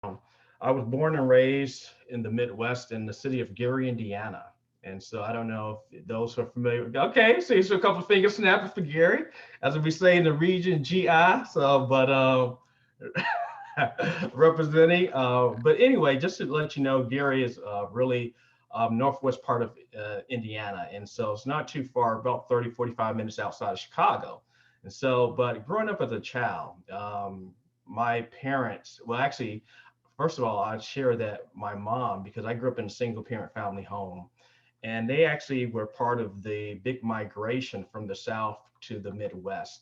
I was born and raised in the Midwest in the city of Gary, Indiana. And so I don't know if those who are familiar with, okay, so a couple of fingers snapping for Gary, as we say in the region, GI. So, but representing. But anyway, just to let you know, Gary is really northwest part of Indiana. And so it's not too far, about 30, 45 minutes outside of Chicago. And so, but growing up as a child, my parents, well, actually, first of all, I'd share that my mom, because I grew up in a single parent family home, and they actually were part of the big migration from the South to the Midwest.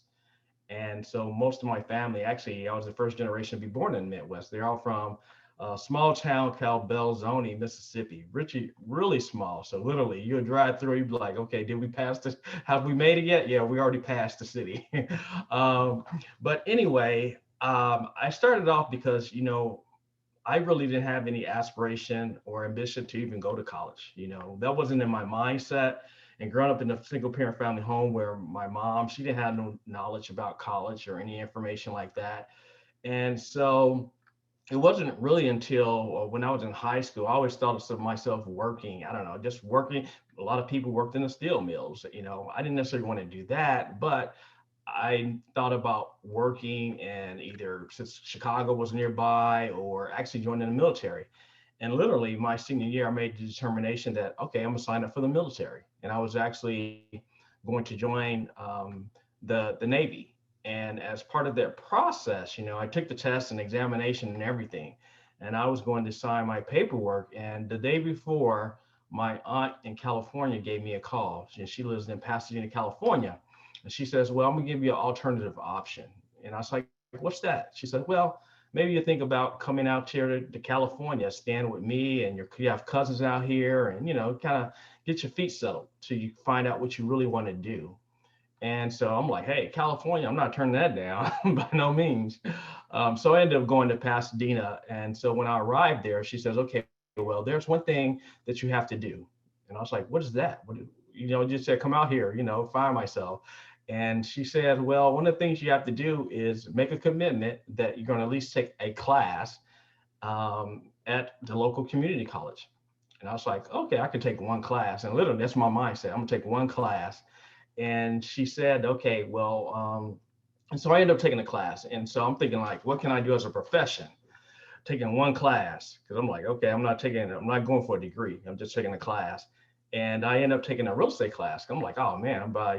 And so most of my family, actually, I was the first generation to be born in the Midwest. They're all from a small town called Belzoni, Mississippi, really small. So literally, you would drive through, you'd be like, okay, did we pass this? Have we made it yet? Yeah, we already passed the city. um, but anyway, I started off because, I really didn't have any aspiration or ambition to even go to college. That wasn't in my mindset. And growing up in a single parent family home where my mom, she didn't have no knowledge about college or any information like that. And so it wasn't really until when I was in high school, I always thought of myself working. I don't know, just working. A lot of people worked in the steel mills. I didn't necessarily want to do that, but I thought about working and either since Chicago was nearby or actually joining the military. And literally my senior year, I made the determination that, okay, I'm gonna sign up for the military. And I was actually going to join the Navy. And as part of that process, I took the test and examination and everything. And I was going to sign my paperwork. And the day before, my aunt in California gave me a call. She lives in Pasadena, California. And she says, well, I'm gonna give you an alternative option. And I was like, what's that? She said, well, maybe you think about coming out here to California, staying with me, and you have cousins out here, and kind of get your feet settled till you find out what you really want to do. And so I'm like, hey, California, I'm not turning that down by no means. So I ended up going to Pasadena. And so when I arrived there, she says, okay, well, there's one thing that you have to do. And I was like, what is that? Just said, come out here, find myself. And she said, well, one of the things you have to do is make a commitment that you're going to at least take a class at the local community college. And I was like, okay, I can take one class. And literally, that's my mindset. I'm going to take one class. And she said, okay, well, and so I ended up taking a class. And so I'm thinking, like, what can I do as a profession? Taking one class, because I'm like, okay, I'm not going for a degree. I'm just taking a class. And I ended up taking a real estate class. I'm like, oh man, I'm by,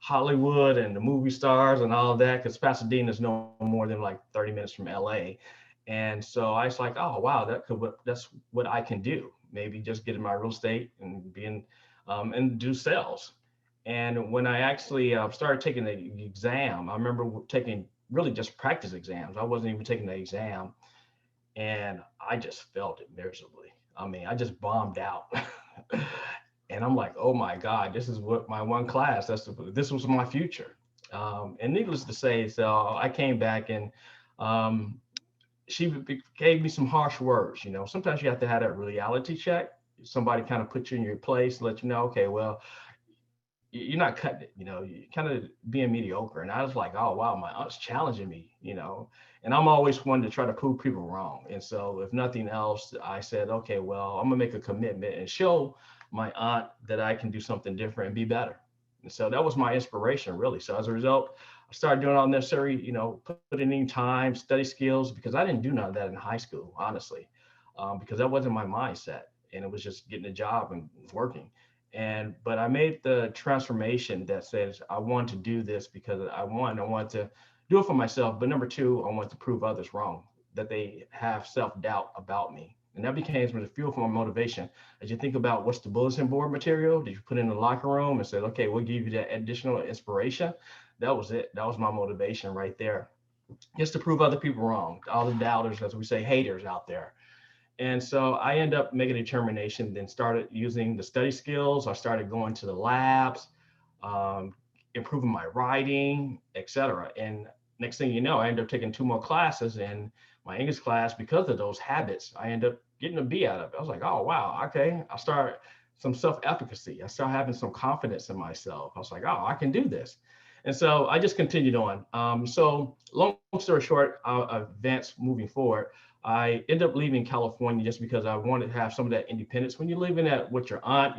Hollywood and the movie stars and all of that, because Pasadena is no more than like 30 minutes from LA. And so I was like, oh wow, that's what I can do. Maybe just get in my real estate and and do sales. And when I actually started taking the exam, I remember taking really just practice exams. I wasn't even taking the exam, and I just felt it miserably. I mean, I just bombed out. And I'm like, oh my God, this is what my one class. This was my future. And needless to say, so I came back and um, she gave me some harsh words. Sometimes you have to have that reality check. Somebody kind of put you in your place, let you know, okay, well, you're not cutting it. You kind of being mediocre. And I was like, oh wow, my aunt's challenging me. And I'm always one to try to prove people wrong. And so if nothing else, I said, okay, well, I'm gonna make a commitment and show my aunt that I can do something different and be better. And so that was my inspiration, really. So as a result, I started doing all necessary, putting in time, study skills, because I didn't do none of that in high school, honestly, because that wasn't my mindset, and it was just getting a job and working. But I made the transformation that says I want to do this because I want to do it for myself, but number two, I want to prove others wrong, that they have self-doubt about me. And that became the fuel for my motivation. As you think about what's the bulletin board material that you put in the locker room and said, okay, we'll give you that additional inspiration. That was it. That was my motivation right there. Just to prove other people wrong, all the doubters, as we say, haters out there. And so I end up making a determination, then started using the study skills. I started going to the labs, um, improving my writing, etc. And next thing you know, I ended up taking two more classes. And my English class, because of those habits, I ended up getting a B out of it. I was like, oh, wow, okay. I start some self-efficacy. I started having some confidence in myself. I was like, oh, I can do this. And so I just continued on. So long story short, advance moving forward. I ended up leaving California just because I wanted to have some of that independence. When you're living at with your aunt,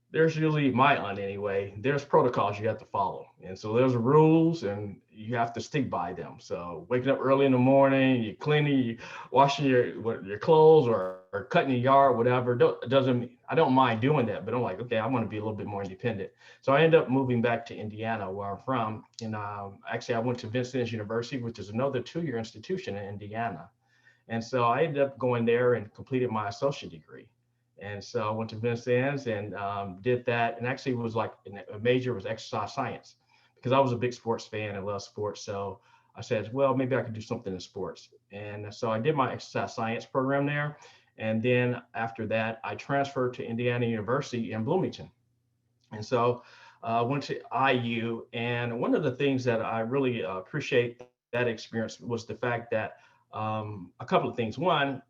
there's usually my aunt anyway. There's protocols you have to follow, and so there's rules, and you have to stick by them. So waking up early in the morning, you cleaning, you washing your clothes, or cutting your yard, whatever. Doesn't I don't mind doing that, but I'm like, okay, I want to be a little bit more independent. So I ended up moving back to Indiana, where I'm from, and actually I went to Vincennes University, which is another 2-year institution in Indiana. And so I ended up going there and completed my associate degree. And so I went to Vincennes and did that. And actually, it was like a major was exercise science because I was a big sports fan and love sports. So I said, well, maybe I could do something in sports. And so I did my exercise science program there. And then after that, I transferred to Indiana University in Bloomington. And so I went to IU. And one of the things that I really appreciate that experience was the fact that a couple of things. One,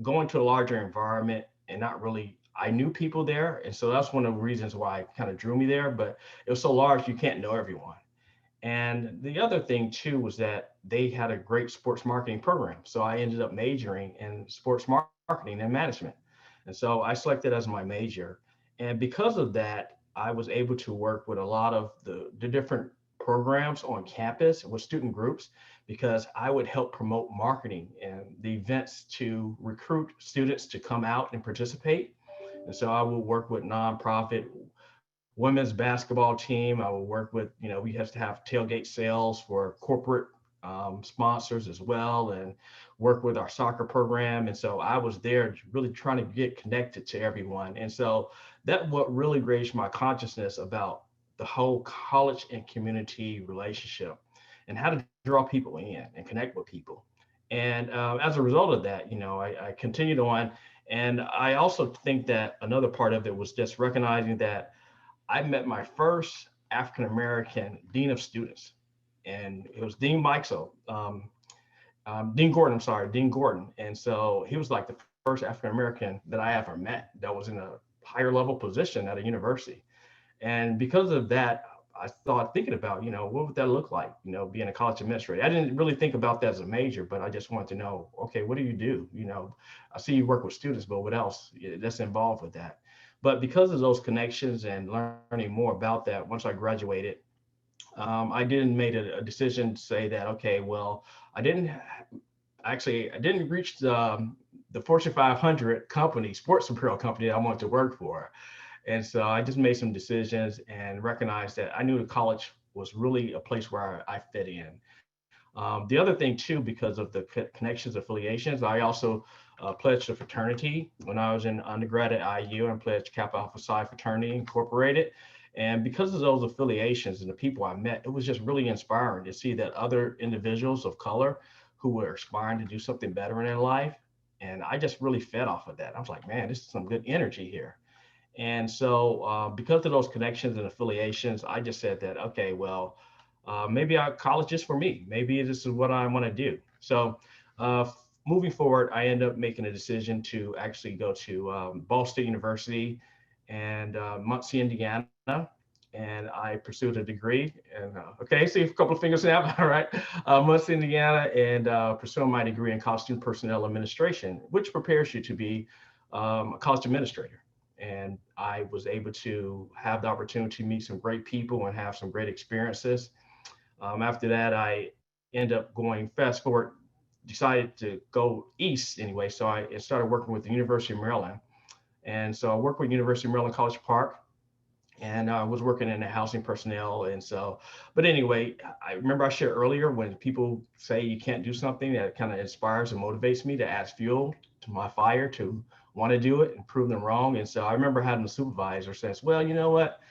going to a larger environment and not really I knew people there, and so that's one of the reasons why it kind of drew me there, but it was so large you can't know everyone. And the other thing too was that they had a great sports marketing program, so I ended up majoring in sports marketing and management. And so I selected as my major, and because of that I was able to work with a lot of the different programs on campus with student groups, because I would help promote marketing and the events to recruit students to come out and participate. And so I will work with nonprofit women's basketball team. I will work with, we have to have tailgate sales for corporate sponsors as well, and work with our soccer program. And so I was there really trying to get connected to everyone. And so that what really raised my consciousness about the whole college and community relationship and how to draw people in and connect with people. And as a result of that, I continued on. And I also think that another part of it was just recognizing that I met my first African American dean of students, and it was Dean Meixel, Dean Gordon. I'm sorry, Dean Gordon. And so he was like the first African American that I ever met that was in a higher level position at a university. And because of that, I started thinking about, what would that look like, being a college administrator. I didn't really think about that as a major, but I just wanted to know, okay, what do you do? I see you work with students, but what else that's involved with that? But because of those connections and learning more about that, once I graduated, I didn't make a decision to say that, okay, well, I didn't reach the Fortune 500 company, sports apparel company that I wanted to work for. And so I just made some decisions and recognized that I knew the college was really a place where I fit in. The other thing too, because of the connections, affiliations, I also pledged a fraternity when I was in undergrad at IU, and pledged Kappa Alpha Psi Fraternity Incorporated. And because of those affiliations and the people I met, it was just really inspiring to see that other individuals of color who were aspiring to do something better in their life. And I just really fed off of that. I was like, man, this is some good energy here. And so because of those connections and affiliations, I just said that, okay, well, maybe college is for me. Maybe this is what I want to do. So moving forward, I ended up making a decision to actually go to Ball State University and Muncie, Indiana. And I pursued a degree. And okay, see a couple of fingers now. All right, Muncie, Indiana, and pursuing my degree in costume personnel administration, which prepares you to be a college administrator. And I was able to have the opportunity to meet some great people and have some great experiences. After that, I ended up going fast forward, decided to go east anyway. So I started working with the University of Maryland. And so I worked with University of Maryland College Park, and I was working in the housing personnel. And so, but anyway, I remember I shared earlier when people say you can't do something, that kind of inspires and motivates me to add fuel to my fire to want to do it and prove them wrong. And so I remember having a supervisor says, well, you know what?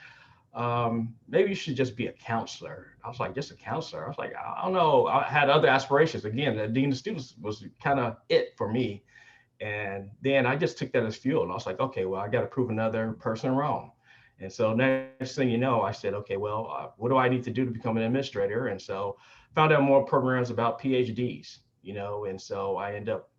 Maybe you should just be a counselor. I was like, just a counselor? I was like, I don't know. I had other aspirations. Again, the dean of students was kind of it for me. And then I just took that as fuel. And I was like, okay, well, I got to prove another person wrong. And so next thing you know, I said, okay, well, what do I need to do to become an administrator? And so found out more programs about PhDs, and so I ended up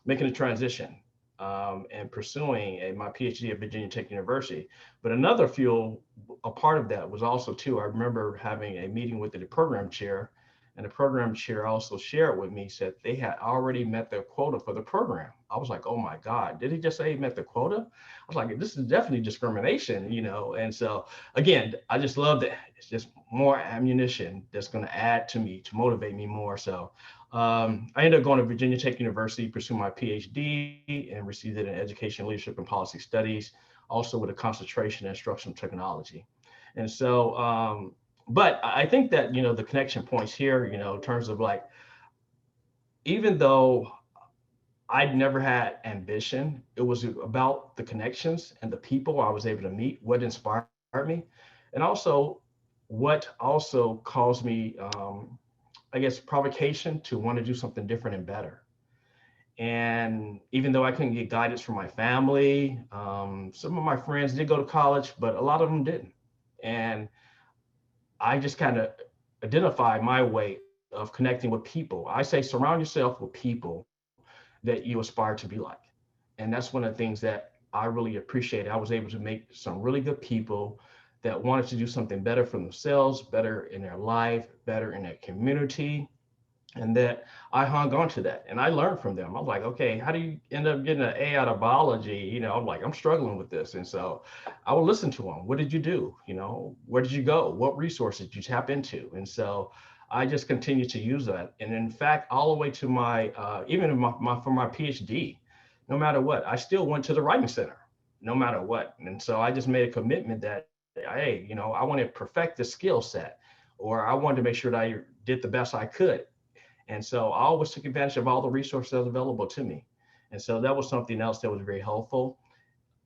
making a transition. and pursuing my PhD at Virginia Tech University. But another fuel, a part of that was also too, I remember having a meeting with the program chair, and the program chair also shared with me, said they had already met their quota for the program. I was like, oh my God, did he just say he met the quota? I was like, this is definitely discrimination, you know? And so again, I just love that. It's just more ammunition that's going to add to me to motivate me more. So I ended up going to Virginia Tech University, pursue my PhD, and received it in education, leadership, and policy studies, also with a concentration in instructional technology. And so, but I think that, you know, the connection points here, you know, in terms of like, even though I'd never had ambition, it was about the connections and the people I was able to meet, what inspired me, and also what also caused me, I guess, provocation to want to do something different and better. And even though I couldn't get guidance from my family, some of my friends did go to college, but a lot of them didn't. And I just kind of identify my way of connecting with people. I say surround yourself with people that you aspire to be like. And that's one of the things that I really appreciate. I was able to make some really good people that wanted to do something better for themselves, better in their life, better in their community, and that I hung on to that and I learned from them. I'm like, okay, how do you end up getting an A out of biology? You know, I'm like, I'm struggling with this. And so I would listen to them. What did you do? You know, where did you go? What resources did you tap into? And so I just continue to use that. And in fact, all the way to my, even for my PhD, no matter what, I still went to the writing center, no matter what. And so I just made a commitment that, hey, you know, I want to perfect the skill set, or I wanted to make sure that I did the best I could. And so I always took advantage of all the resources available to me. And so that was something else that was very helpful.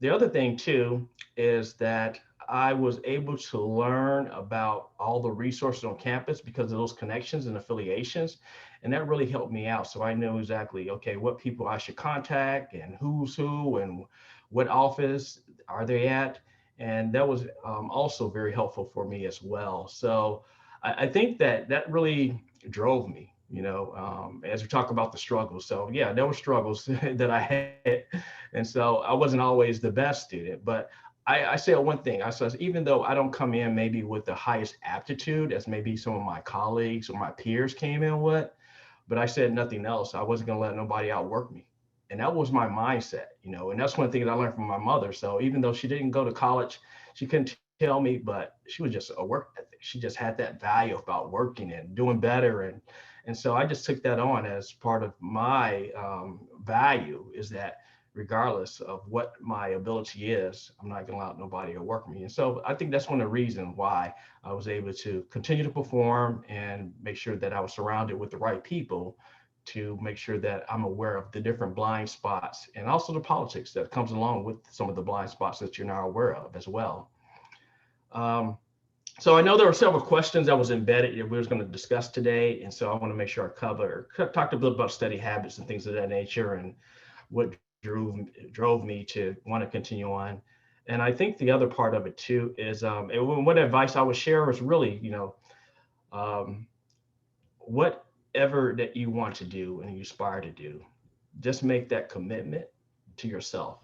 The other thing too is that I was able to learn about all the resources on campus because of those connections and affiliations. And that really helped me out. So I knew exactly, okay, what people I should contact and who's who and what office are they at. And that was also very helpful for me as well. So I think that that really drove me, you know, as we talk about the struggles. So yeah, there were struggles that I had. And so I wasn't always the best student, but I say one thing. I said, even though I don't come in maybe with the highest aptitude as maybe some of my colleagues or my peers came in with, but I said nothing else. I wasn't going to let nobody outwork me. And that was my mindset, you know, and that's one thing that I learned from my mother. So even though she didn't go to college, she couldn't tell me, but she was just a work ethic. She just had that value about working and doing better. And so I just took that on as part of my value is that regardless of what my ability is, I'm not going to allow nobody to work me. And so I think that's one of the reasons why I was able to continue to perform and make sure that I was surrounded with the right people to make sure that I'm aware of the different blind spots and also the politics that comes along with some of the blind spots that you're now aware of as well. Um, so I know there were several questions that was embedded that we was going to discuss today, and so I want to make sure I talked a bit about study habits and things of that nature, and what drove me to want to continue on. And I think the other part of it too is what advice I would share is really, you know, um, whatever that you want to do and you aspire to do, just make that commitment to yourself.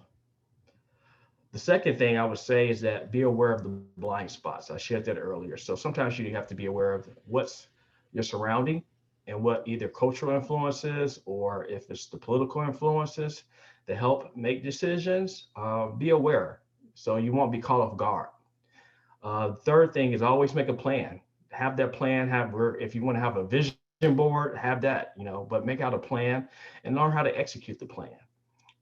The second thing I would say is that be aware of the blind spots. I shared that earlier. So sometimes you have to be aware of what's your surrounding and what either cultural influences or if it's the political influences that help make decisions. Be aware so you won't be caught off guard. Third thing is always make a plan. Have that plan. Have where if you want to have a vision board, have that. You know, but make out a plan and learn how to execute the plan.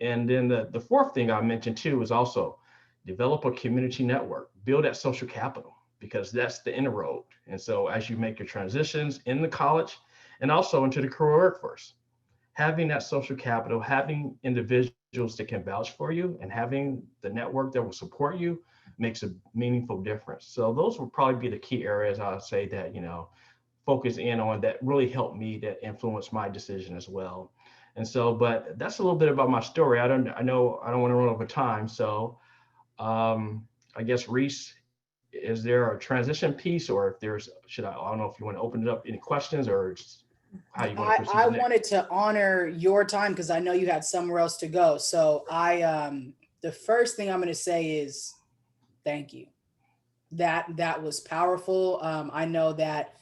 And then the fourth thing I mentioned too is also develop a community network, build that social capital because that's the inroad. And so as you make your transitions in the college and also into the career workforce, having that social capital, having individuals that can vouch for you and having the network that will support you makes a meaningful difference. So those would probably be the key areas I would say that, you know, focus in on that really helped me that influence my decision as well. And so, but that's a little bit about my story. I know I don't want to run over time. So I guess Reese, is there a transition piece or if there's, I don't know if you want to open it up, any questions or how you want to I proceed next. wanted to honor your time because I know you had somewhere else to go. So the first thing I'm going to say is thank you. That was powerful. I know that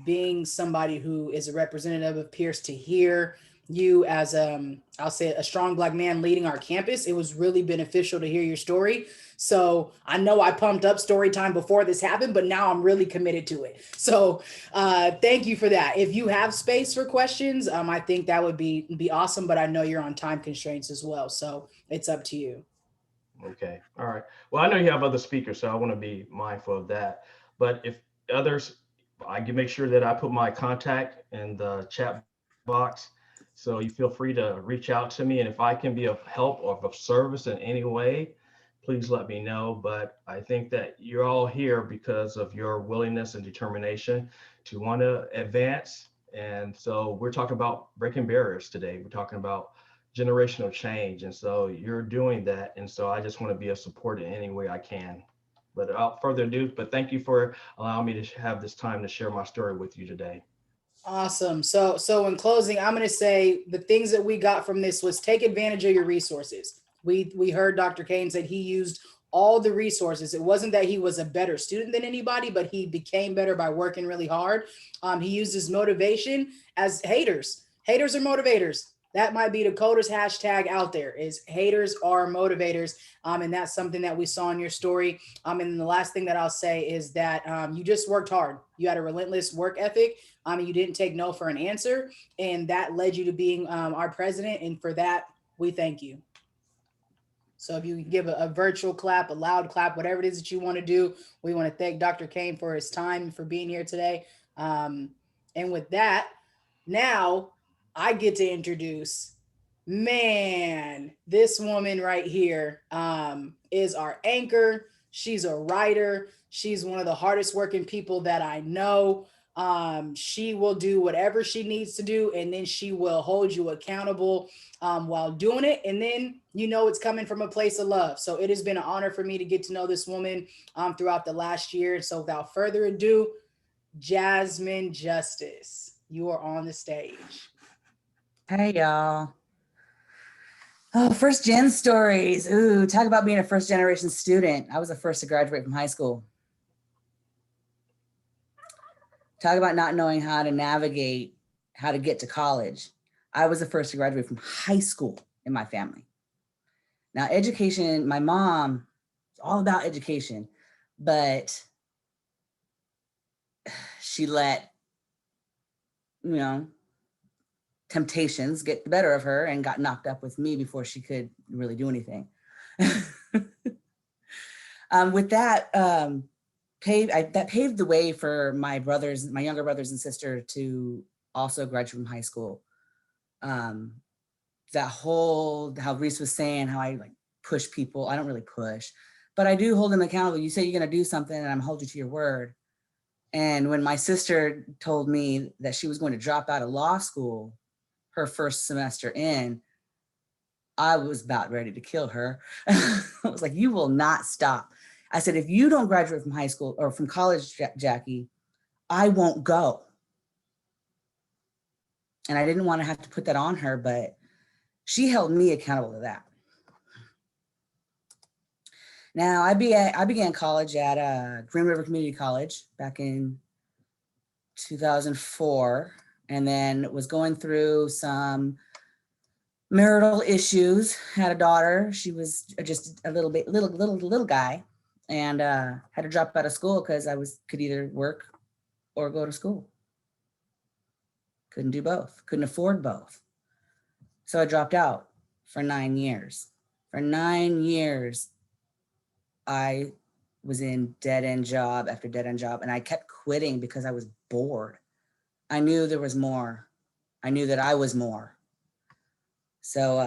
being somebody who is a representative of Pierce, to hear you as I'll say a strong black man leading our campus, it was really beneficial to hear your story. So I know I pumped up story time before this happened, but now I'm really committed to it. So thank you for that. If you have space for questions, I think that would be awesome. But I know you're on time constraints as well, so it's up to you. Okay. All right. Well, I know you have other speakers, so I want to be mindful of that. But if others, I can make sure that I put my contact in the chat box. So you feel free to reach out to me. And if I can be of help or of service in any way, please let me know. But I think that you're all here because of your willingness and determination to want to advance. And so we're talking about breaking barriers today. We're talking about generational change. And so you're doing that. And so I just want to be a support in any way I can. But without further ado, but thank you for allowing me to have this time to share my story with you today. Awesome. So in closing, I'm going to say the things that we got from this was take advantage of your resources. We heard Dr. Kane said he used all the resources. It wasn't that he was a better student than anybody, but he became better by working really hard. He used his motivation as haters. Haters are motivators. That might be the coldest hashtag out there is haters are motivators. And that's something that we saw in your story. And the last thing that I'll say is that you just worked hard. You had a relentless work ethic. You didn't take no for an answer, and that led you to being our president. And for that, we thank you. So if you can give a virtual clap, a loud clap, whatever it is that you want to do, we want to thank Dr. Kane for his time and for being here today. Um, and with that, now I get to introduce, man, this woman right here is our anchor. She's a writer. She's one of the hardest working people that I know. She will do whatever she needs to do, and then she will hold you accountable while doing it. And then you know it's coming from a place of love. So it has been an honor for me to get to know this woman throughout the last year. So without further ado, Jasmine Justice, you are on the stage. Hey y'all. Oh, first gen stories. Ooh, talk about being a first generation student. I was the first to graduate from high school. Talk about not knowing how to navigate, how to get to college. I was the first to graduate from high school in my family. Now, education, my mom, it's all about education, but she let, you know, temptations get the better of her and got knocked up with me before she could really do anything. With that, that paved the way for my brothers, my younger brothers and sister, to also graduate from high school. That whole, how Reese was saying, how I like push people. I don't really push, but I do hold them accountable. You say you're going to do something and I'm hold you to your word. And when my sister told me that she was going to drop out of law school, her first semester in, I was about ready to kill her. I was like, you will not stop. I said, if you don't graduate from high school or from college, Jackie, I won't go. And I didn't want to have to put that on her, but she held me accountable to that. Now, I began college at Green River Community College back in 2004, and then was going through some marital issues. Had a daughter. She was just a little guy, and had to drop out of school because could either work or go to school. Couldn't do both. Couldn't afford both. So I dropped out for 9 years. For 9 years, I was in dead end job after dead end job, and I kept quitting because I was bored. I knew there was more. I knew that I was more. So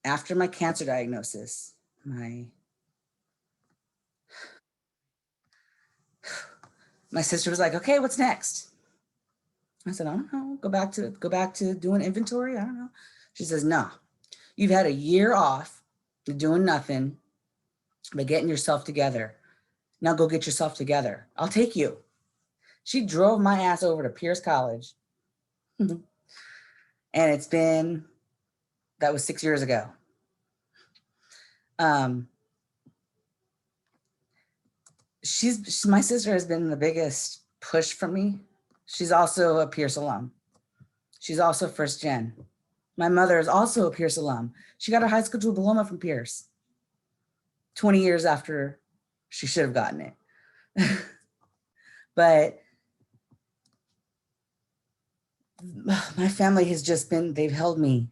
after my cancer diagnosis, my sister was like, okay, what's next? I said, I don't know, go back to doing inventory. I don't know. She says, no, you've had a year off doing nothing but getting yourself together. Now go get yourself together. I'll take you. She drove my ass over to Pierce College And that was 6 years ago. My sister has been the biggest push for me. She's also a Pierce alum. She's also first gen. My mother is also a Pierce alum. She got her high school diploma from Pierce 20 years after she should have gotten it. But my family has just been, they've held me.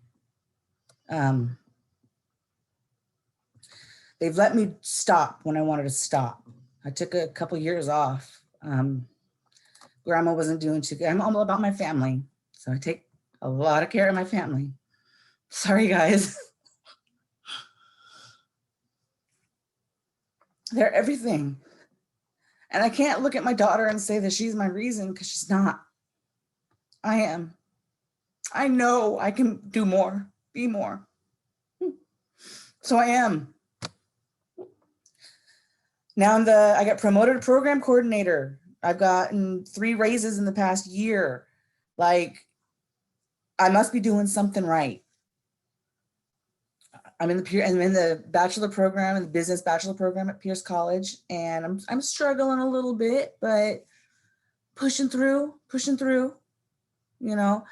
They've let me stop when I wanted to stop. I took a couple years off. Grandma wasn't doing too good. I'm all about my family. So I take a lot of care of my family. Sorry, guys. They're everything. And I can't look at my daughter and say that she's my reason, because she's not. I am. I know I can do more, be more. So I am. Now I got promoted to program coordinator. I've gotten 3 raises in the past year. Like, I must be doing something right. I'm in the bachelor program, in the business bachelor program at Pierce College, and I'm struggling a little bit, but pushing through, you know.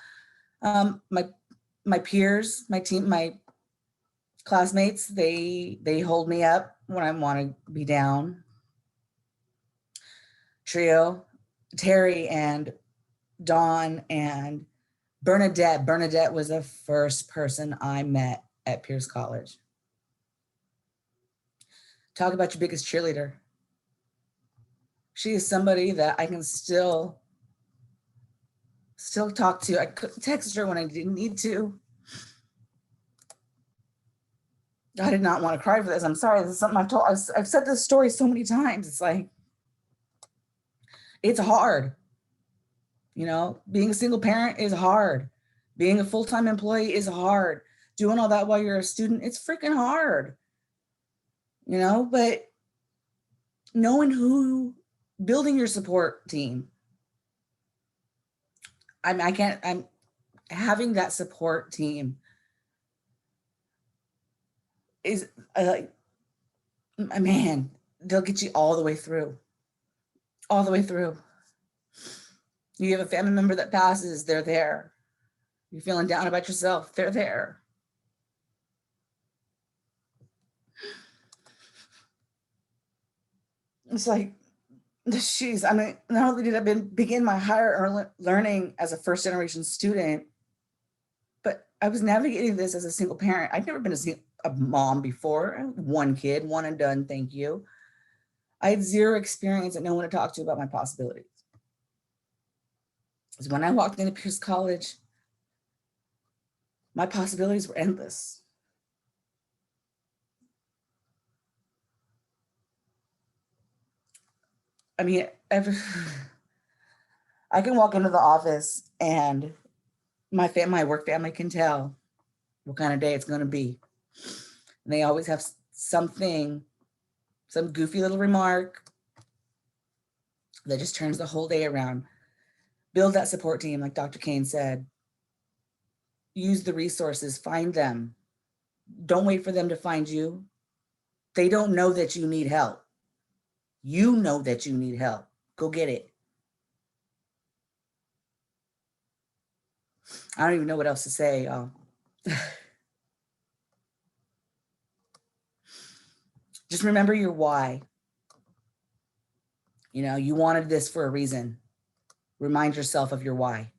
My peers, my team, my classmates, they hold me up when I want to be down. Trio, Terry and Dawn and Bernadette. Bernadette was the first person I met at Pierce College. Talk about your biggest cheerleader. She is somebody that I can still talk to. I couldn't text her when I didn't need to. I did not want to cry for this. I'm sorry. This is something I've said this story so many times. It's like, it's hard. You know, being a single parent is hard. Being a full-time employee is hard. Doing all that while you're a student, it's freaking hard. You know, but building your support team. I'm having that support team is like, man, they'll get you all the way through. All the way through. You have a family member that passes, they're there. You're feeling down about yourself, they're there. It's like, I mean, not only did I begin my higher learning as a first generation student, but I was navigating this as a single parent. I'd never been a mom before. I had 1 kid, one and done, thank you. I had 0 experience and no one to talk to about my possibilities. So when I walked into Pierce College, my possibilities were endless. I mean, I can walk into the office and my work family can tell what kind of day it's going to be. And they always have something, some goofy little remark that just turns the whole day around. Build that support team, like Dr. Kane said. Use the resources, find them. Don't wait for them to find you. They don't know that you need help. You know that you need help. Go get it. I don't even know what else to say. Just remember your why. You know, you wanted this for a reason. Remind yourself of your why.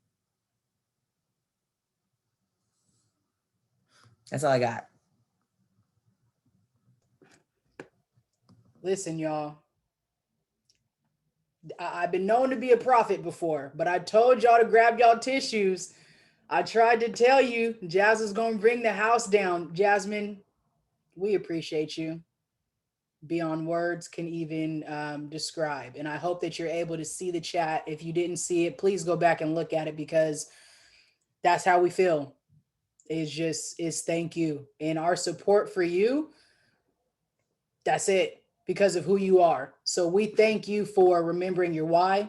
That's all I got. Listen, y'all. I've been known to be a prophet before, but I told y'all to grab y'all tissues. I tried to tell you Jazz is going to bring the house down. Jasmine, we appreciate you beyond words can even describe. And I hope that you're able to see the chat. If you didn't see it, please go back and look at it, because that's how we feel. Is thank you. And our support for you, that's it, because of who you are. So we thank you for remembering your why.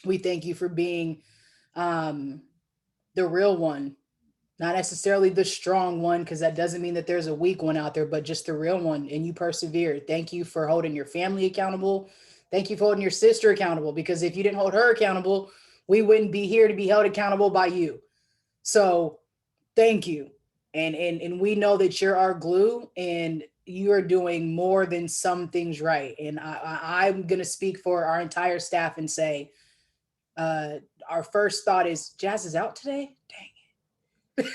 We thank you for being the real one, not necessarily the strong one, because that doesn't mean that there's a weak one out there, but just the real one. And you persevered. Thank you for holding your family accountable. Thank you for holding your sister accountable, because if you didn't hold her accountable, we wouldn't be here to be held accountable by you. So thank you. And we know that you're our glue, and you are doing more than some things right. And I'm going to speak for our entire staff and say, our first thought is Jazz is out today. Dang.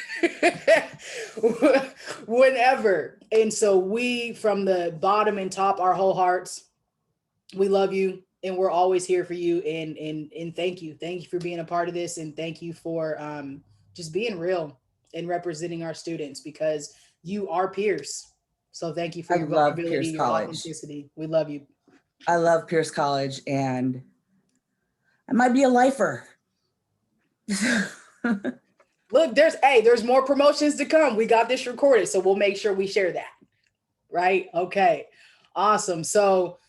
Whenever. And so we, from the bottom and top, our whole hearts, we love you, and we're always here for you. And thank you. Thank you for being a part of this. And thank you for just being real and representing our students, because you are Pierce. So thank you for your vulnerability, your authenticity. We love you. I love Pierce College, and I might be a lifer. Look, there's more promotions to come. We got this recorded, so we'll make sure we share that. Right? Okay. Awesome. So,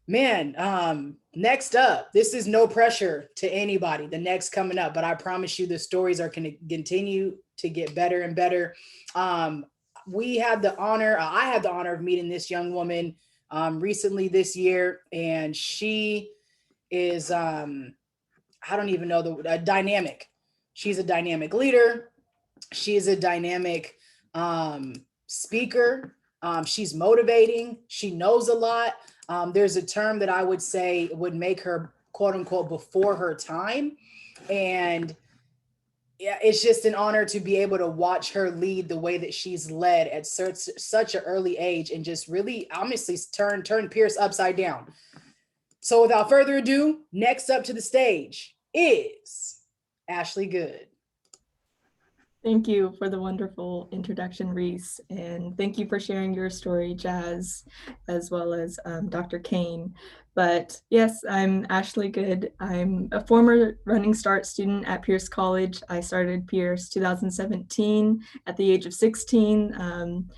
man, next up, this is no pressure to anybody, the next coming up, but I promise you the stories are going to continue to get better and better. We had the honor, I had the honor of meeting this young woman recently this year, and she is, I don't even know, dynamic. She's a dynamic leader. She is a dynamic speaker. She's motivating. She knows a lot. There's a term that I would say would make her, quote unquote, before her time. And yeah, it's just an honor to be able to watch her lead the way that she's led at such an early age, and just really honestly turn Pierce upside down. So without further ado, next up to the stage is Ashley Good. Thank you for the wonderful introduction, Reese, and thank you for sharing your story, Jazz, as well as Dr. Kane. But yes, I'm Ashley Good. I'm a former Running Start student at Pierce College. I started Pierce 2017 at the age of 16.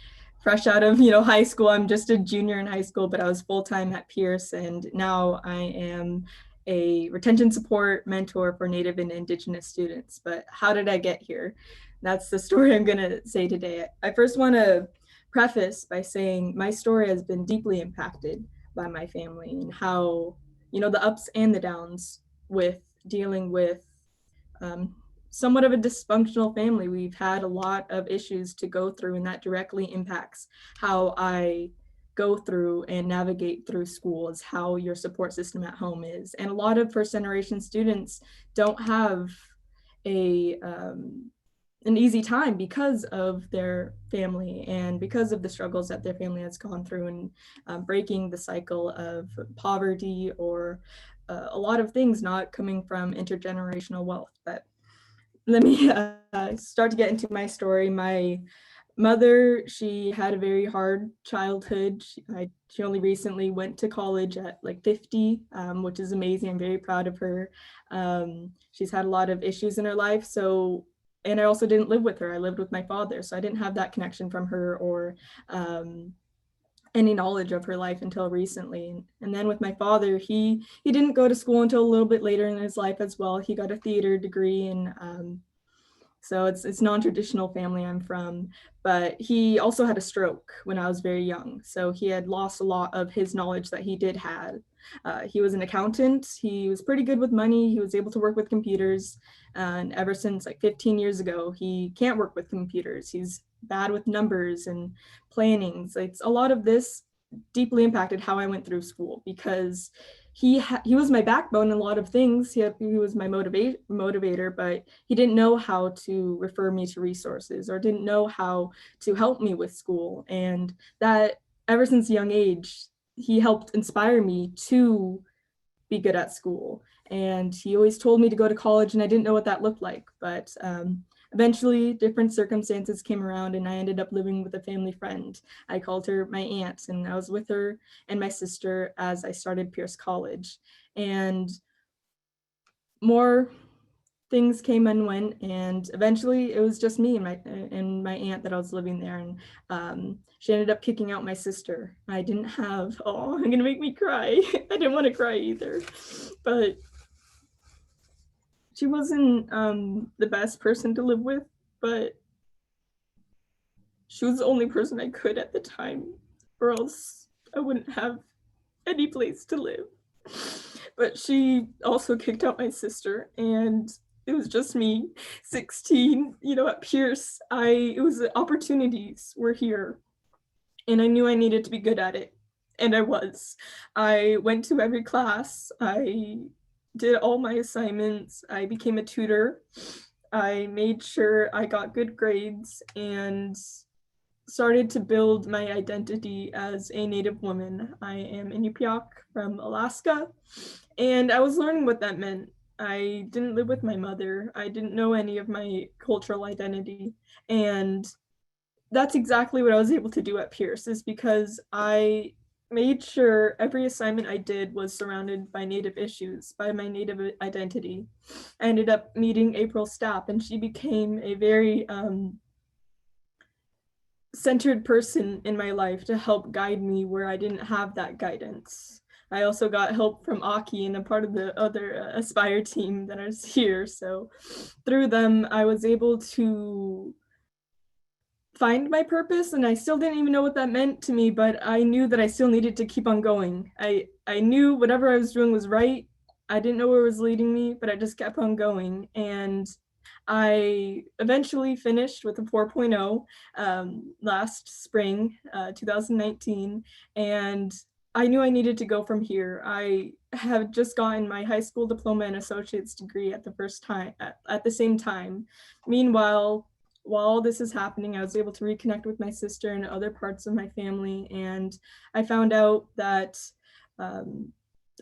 Fresh out of high school. I'm just a junior in high school, but I was full-time at Pierce, and now I am a retention support mentor for Native and Indigenous students. But how did I get here? That's the story I'm going to say today. I first want to preface by saying my story has been deeply impacted by my family, and how, the ups and the downs with dealing with somewhat of a dysfunctional family. We've had a lot of issues to go through, and that directly impacts how I go through and navigate through school, is how your support system at home is. And a lot of first generation students don't have an easy time because of their family and because of the struggles that their family has gone through, and breaking the cycle of poverty, or a lot of things not coming from intergenerational wealth. But let me start to get into my story. My mother, she had a very hard childhood. She only recently went to college at like 50, which is amazing. I'm very proud of her. She's had a lot of issues in her life. And I also didn't live with her. I lived with my father. So I didn't have that connection from her, or any knowledge of her life until recently. And then with my father, he didn't go to school until a little bit later in his life as well. He got a theater degree, and so it's non-traditional family I'm from, but he also had a stroke when I was very young. So he had lost a lot of his knowledge that he did have. He was an accountant. He was pretty good with money. He was able to work with computers. And ever since like 15 years ago, he can't work with computers. He's bad with numbers and planning. So it's a lot of this deeply impacted how I went through school, because he was my backbone in a lot of things. He was my motivator, but he didn't know how to refer me to resources, or didn't know how to help me with school. And that, ever since a young age, he helped inspire me to be good at school. And he always told me to go to college, and I didn't know what that looked like. But eventually, different circumstances came around, and I ended up living with a family friend. I called her my aunt, and I was with her and my sister as I started Pierce College. And more things came and went, and eventually it was just me and my aunt that I was living there. And she ended up kicking out my sister. I didn't have, I'm gonna make me cry. I didn't want to cry either, but she wasn't the best person to live with, but she was the only person I could at the time, or else I wouldn't have any place to live. But she also kicked out my sister, and it was just me, 16, at Pierce. It was the opportunities were here, and I knew I needed to be good at it, and I was. I went to every class. I did all my assignments. I became a tutor. I made sure I got good grades and started to build my identity as a Native woman. I am Inupiaq from Alaska, and I was learning what that meant. I didn't live with my mother. I didn't know any of my cultural identity, and that's exactly what I was able to do at Pierce, is because I made sure every assignment I did was surrounded by Native issues, by my Native identity. I ended up meeting April Stapp, and she became a very centered person in my life to help guide me where I didn't have that guidance. I also got help from Aki and a part of the other Aspire team that is here. So through them, I was able to find my purpose, and I still didn't even know what that meant to me, but I knew that I still needed to keep on going. I knew whatever I was doing was right. I didn't know where it was leading me, but I just kept on going. And I eventually finished with a 4.0 last spring, 2019, and I knew I needed to go from here. I have just gotten my high school diploma and associate's degree at the same time. Meanwhile, while this is happening, I was able to reconnect with my sister and other parts of my family, and I found out that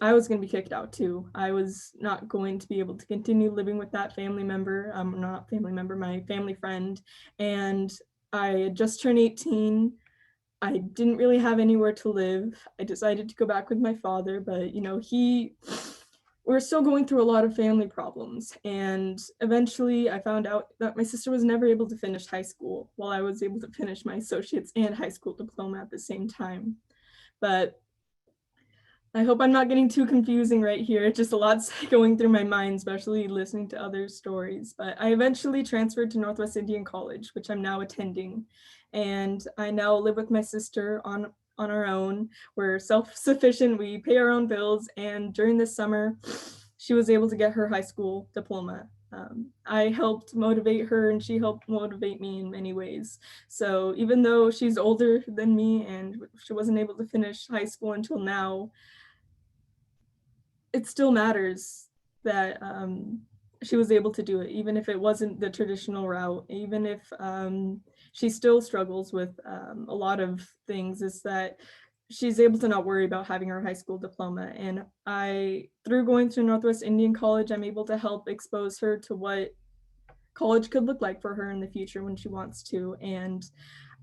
I was going to be kicked out too. I was not going to be able to continue living with that family member, my family friend, and I had just turned 18. I didn't really have anywhere to live. I decided to go back with my father, but we're still going through a lot of family problems. And eventually I found out that my sister was never able to finish high school, while I was able to finish my associate's and high school diploma at the same time. But I hope I'm not getting too confusing right here. It's just a lot's going through my mind, especially listening to other stories. But I eventually transferred to Northwest Indian College, which I'm now attending. And I now live with my sister on our own. We're self-sufficient, we pay our own bills. And during this summer, she was able to get her high school diploma. I helped motivate her, and she helped motivate me in many ways. So even though she's older than me and she wasn't able to finish high school until now, it still matters that she was able to do it, even if it wasn't the traditional route, even if she still struggles with a lot of things, is that she's able to not worry about having her high school diploma. And through going to Northwest Indian College, I'm able to help expose her to what college could look like for her in the future when she wants to. And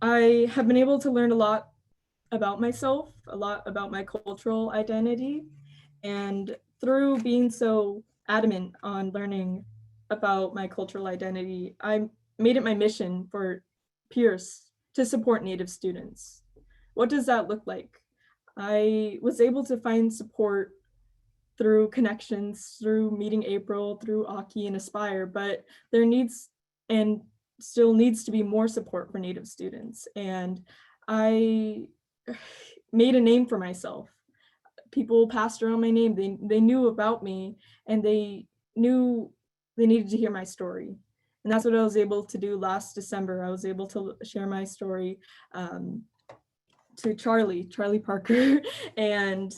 I have been able to learn a lot about myself, a lot about my cultural identity. And through being so adamant on learning about my cultural identity, I made it my mission for Pierce to support Native students. What does that look like? I was able to find support through connections, through meeting April, through Aki and Aspire, but there needs and still needs to be more support for Native students. And I made a name for myself. People passed around my name. They knew about me, and they knew they needed to hear my story. And that's what I was able to do last December. I was able to share my story to Charlie Parker, and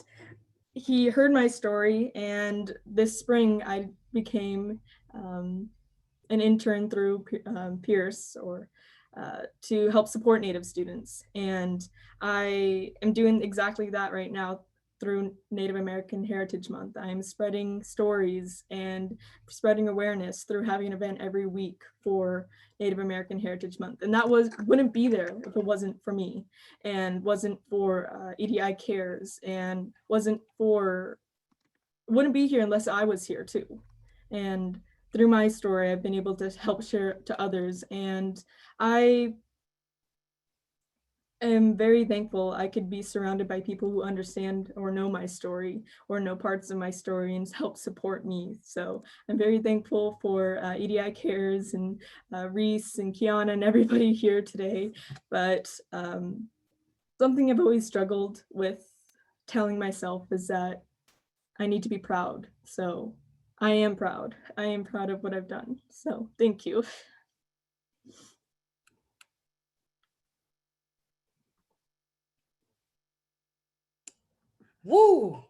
he heard my story. And this spring, I became an intern through Pierce, to help support Native students. And I am doing exactly that right now through Native American Heritage Month. I'm spreading stories and spreading awareness through having an event every week for Native American Heritage Month. And that wouldn't be there if it wasn't for me, and wasn't for EDI Cares, and wouldn't be here unless I was here too. And through my story, I've been able to help share to others. And I am very thankful I could be surrounded by people who understand or know my story or know parts of my story and help support me. So I'm very thankful for EDI Cares and Reese and Kiana and everybody here today. But something I've always struggled with telling myself is that I need to be proud. So I am proud. I am proud of what I've done. So thank you. Woo!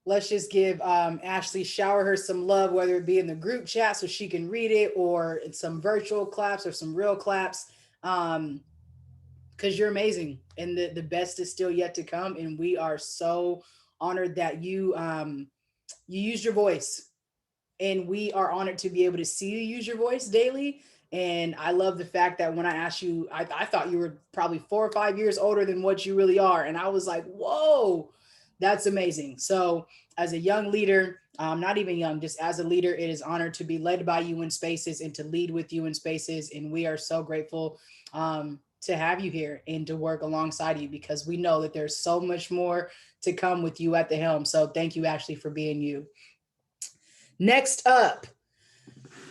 Let's just give Ashley, shower her some love, whether it be in the group chat so she can read it, or in some virtual claps or some real claps. Because you're amazing, and the best is still yet to come. And we are so honored that you used your voice, and we are honored to be able to see you use your voice daily. And I love the fact that when I asked you, I thought you were probably 4 or 5 years older than what you really are. And I was like, whoa, that's amazing. So as a young leader, not even young, just as a leader, it is honored to be led by you in spaces and to lead with you in spaces. And we are so grateful to have you here and to work alongside you, because we know that there's so much more to come with you at the helm. So thank you, Ashley, for being you. Next up,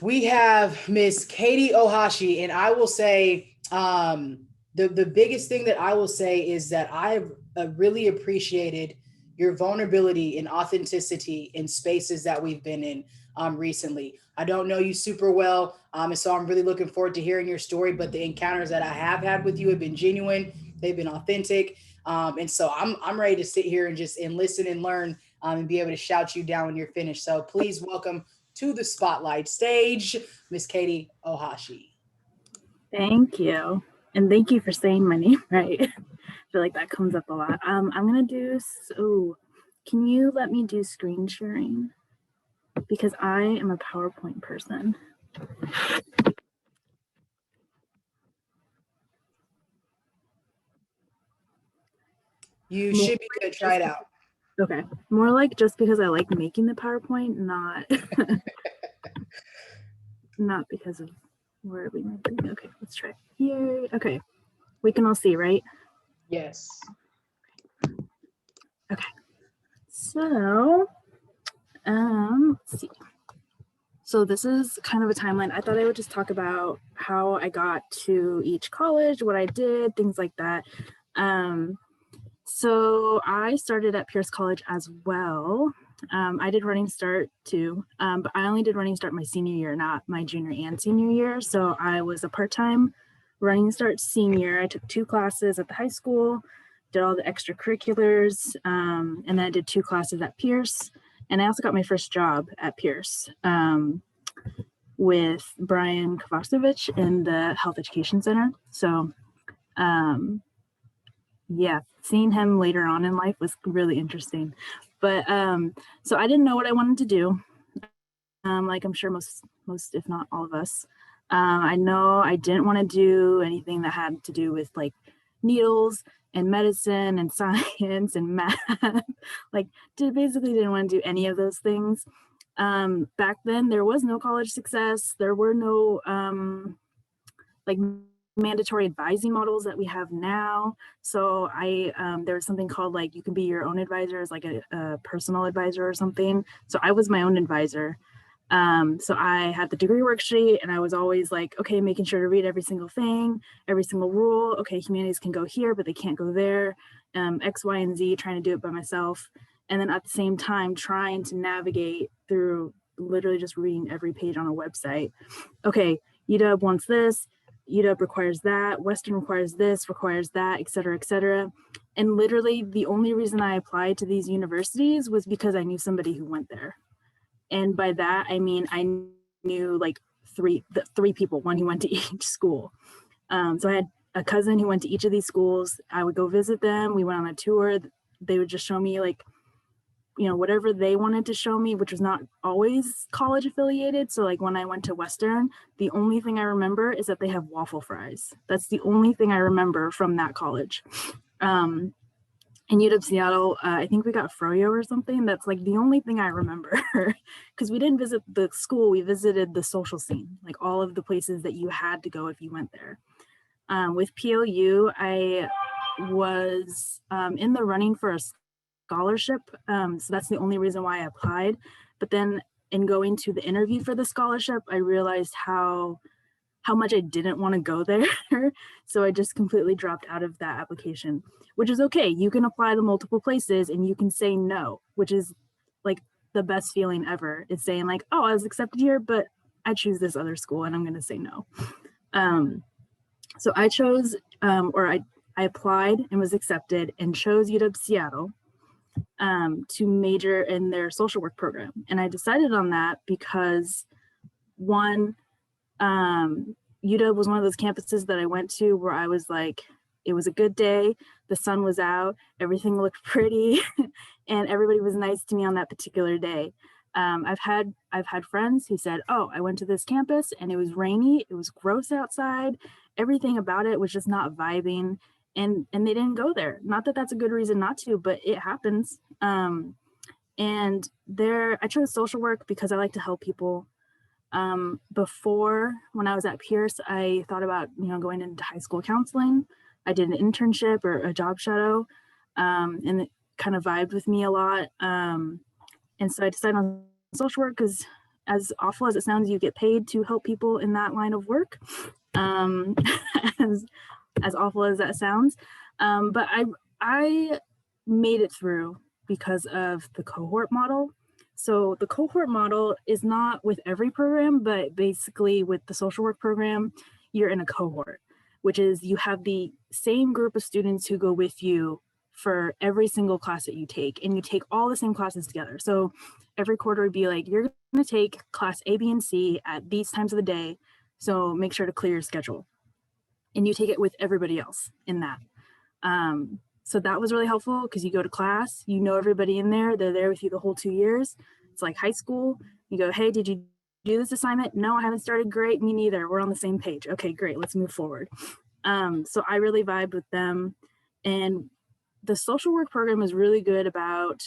we have Miss Katie Ohashi, and I will say the biggest thing that I will say is that I've really appreciated your vulnerability and authenticity in spaces that we've been in recently. I don't know you super well, and so I'm really looking forward to hearing your story, but the encounters that I have had with you have been genuine, they've been authentic, and so I'm ready to sit here and just listen and learn and be able to shout you down when you're finished. So please welcome to the spotlight stage, Miss Katie Ohashi. Thank you. And thank you for saying my name right. I feel like that comes up a lot. I'm going to do, so can you let me do screen sharing? Because I am a PowerPoint person. You should be good. Try it out. Okay. More like just because I like making the PowerPoint, not not because of where we might be. Okay, let's try here. Okay. We can all see, right? Yes. Okay. So, let's see. So this is kind of a timeline. I thought I would just talk about how I got to each college, what I did, things like that. So I started at Pierce College as well. I did Running Start too, but I only did Running Start my senior year, not my junior and senior year. So I was a part-time Running Start senior. I took 2 classes at the high school, did all the extracurriculars, and then I did 2 classes at Pierce. And I also got my first job at Pierce with Brian Kovacevic in the Health Education Center. So yeah, seeing him later on in life was really interesting. But so I didn't know what I wanted to do. Like I'm sure most, if not all of us. I know I didn't want to do anything that had to do with like needles and medicine and science and math. Like basically didn't want to do any of those things. Back then there was no college success. There were no like mandatory advising models that we have now. So there was something called like you can be your own advisor as like a personal advisor or something. So I was my own advisor. So I had the degree worksheet and I was always like, okay, making sure to read every single thing, every single rule. Okay, humanities can go here, but they can't go there. X, Y, and Z, trying to do it by myself. And then at the same time, trying to navigate through literally just reading every page on a website. Okay, UW wants this, UW requires that, Western requires this, requires that, et cetera, et cetera. And literally the only reason I applied to these universities was because I knew somebody who went there. And by that, I mean, I knew like three people, one who went to each school. So I had a cousin who went to each of these schools. I would go visit them. We went on a tour. They would just show me like, you know, whatever they wanted to show me, which was not always college affiliated. So like when I went to Western, the only thing I remember is that they have waffle fries. That's the only thing I remember from that college. In UW Seattle, I think we got froyo or something. That's like the only thing I remember because we didn't visit the school. We visited the social scene, like all of the places that you had to go if you went there. With PLU, I was in the running for a scholarship. So that's the only reason why I applied. But then in going to the interview for the scholarship, I realized how much I didn't want to go there. So I just completely dropped out of that application, which is okay. You can apply to multiple places and you can say no, which is like the best feeling ever. It's saying like, oh, I was accepted here, but I choose this other school and I'm going to say no. So I chose, I applied and was accepted and chose UW Seattle to major in their social work program. And I decided on that because one, UW was one of those campuses that I went to where I was like, it was a good day, the sun was out, everything looked pretty, and everybody was nice to me on that particular day. I've had friends who said, oh, I went to this campus and it was rainy, it was gross outside, everything about it was just not vibing, and they didn't go there. Not that that's a good reason not to, but it happens. And there, I chose social work because I like to help people. Before, when I was at Pierce, I thought about, going into high school counseling. I did an internship or a job shadow, and it kind of vibed with me a lot. And so I decided on social work because, as awful as it sounds, you get paid to help people in that line of work. As awful as that sounds, but I made it through because of the cohort model. So the cohort model is not with every program, but basically with the social work program, you're in a cohort, which is you have the same group of students who go with you for every single class that you take, and you take all the same classes together. So every quarter would be like, you're going to take class A, B, and C at these times of the day. So make sure to clear your schedule. And you take it with everybody else in that. So that was really helpful because you go to class, you know everybody in there, they're there with you the whole 2 years. It's like high school. You go, hey, did you do this assignment? No, I haven't started. Great, me neither. We're on the same page. Okay, great, let's move forward. So I really vibed with them. And the social work program is really good about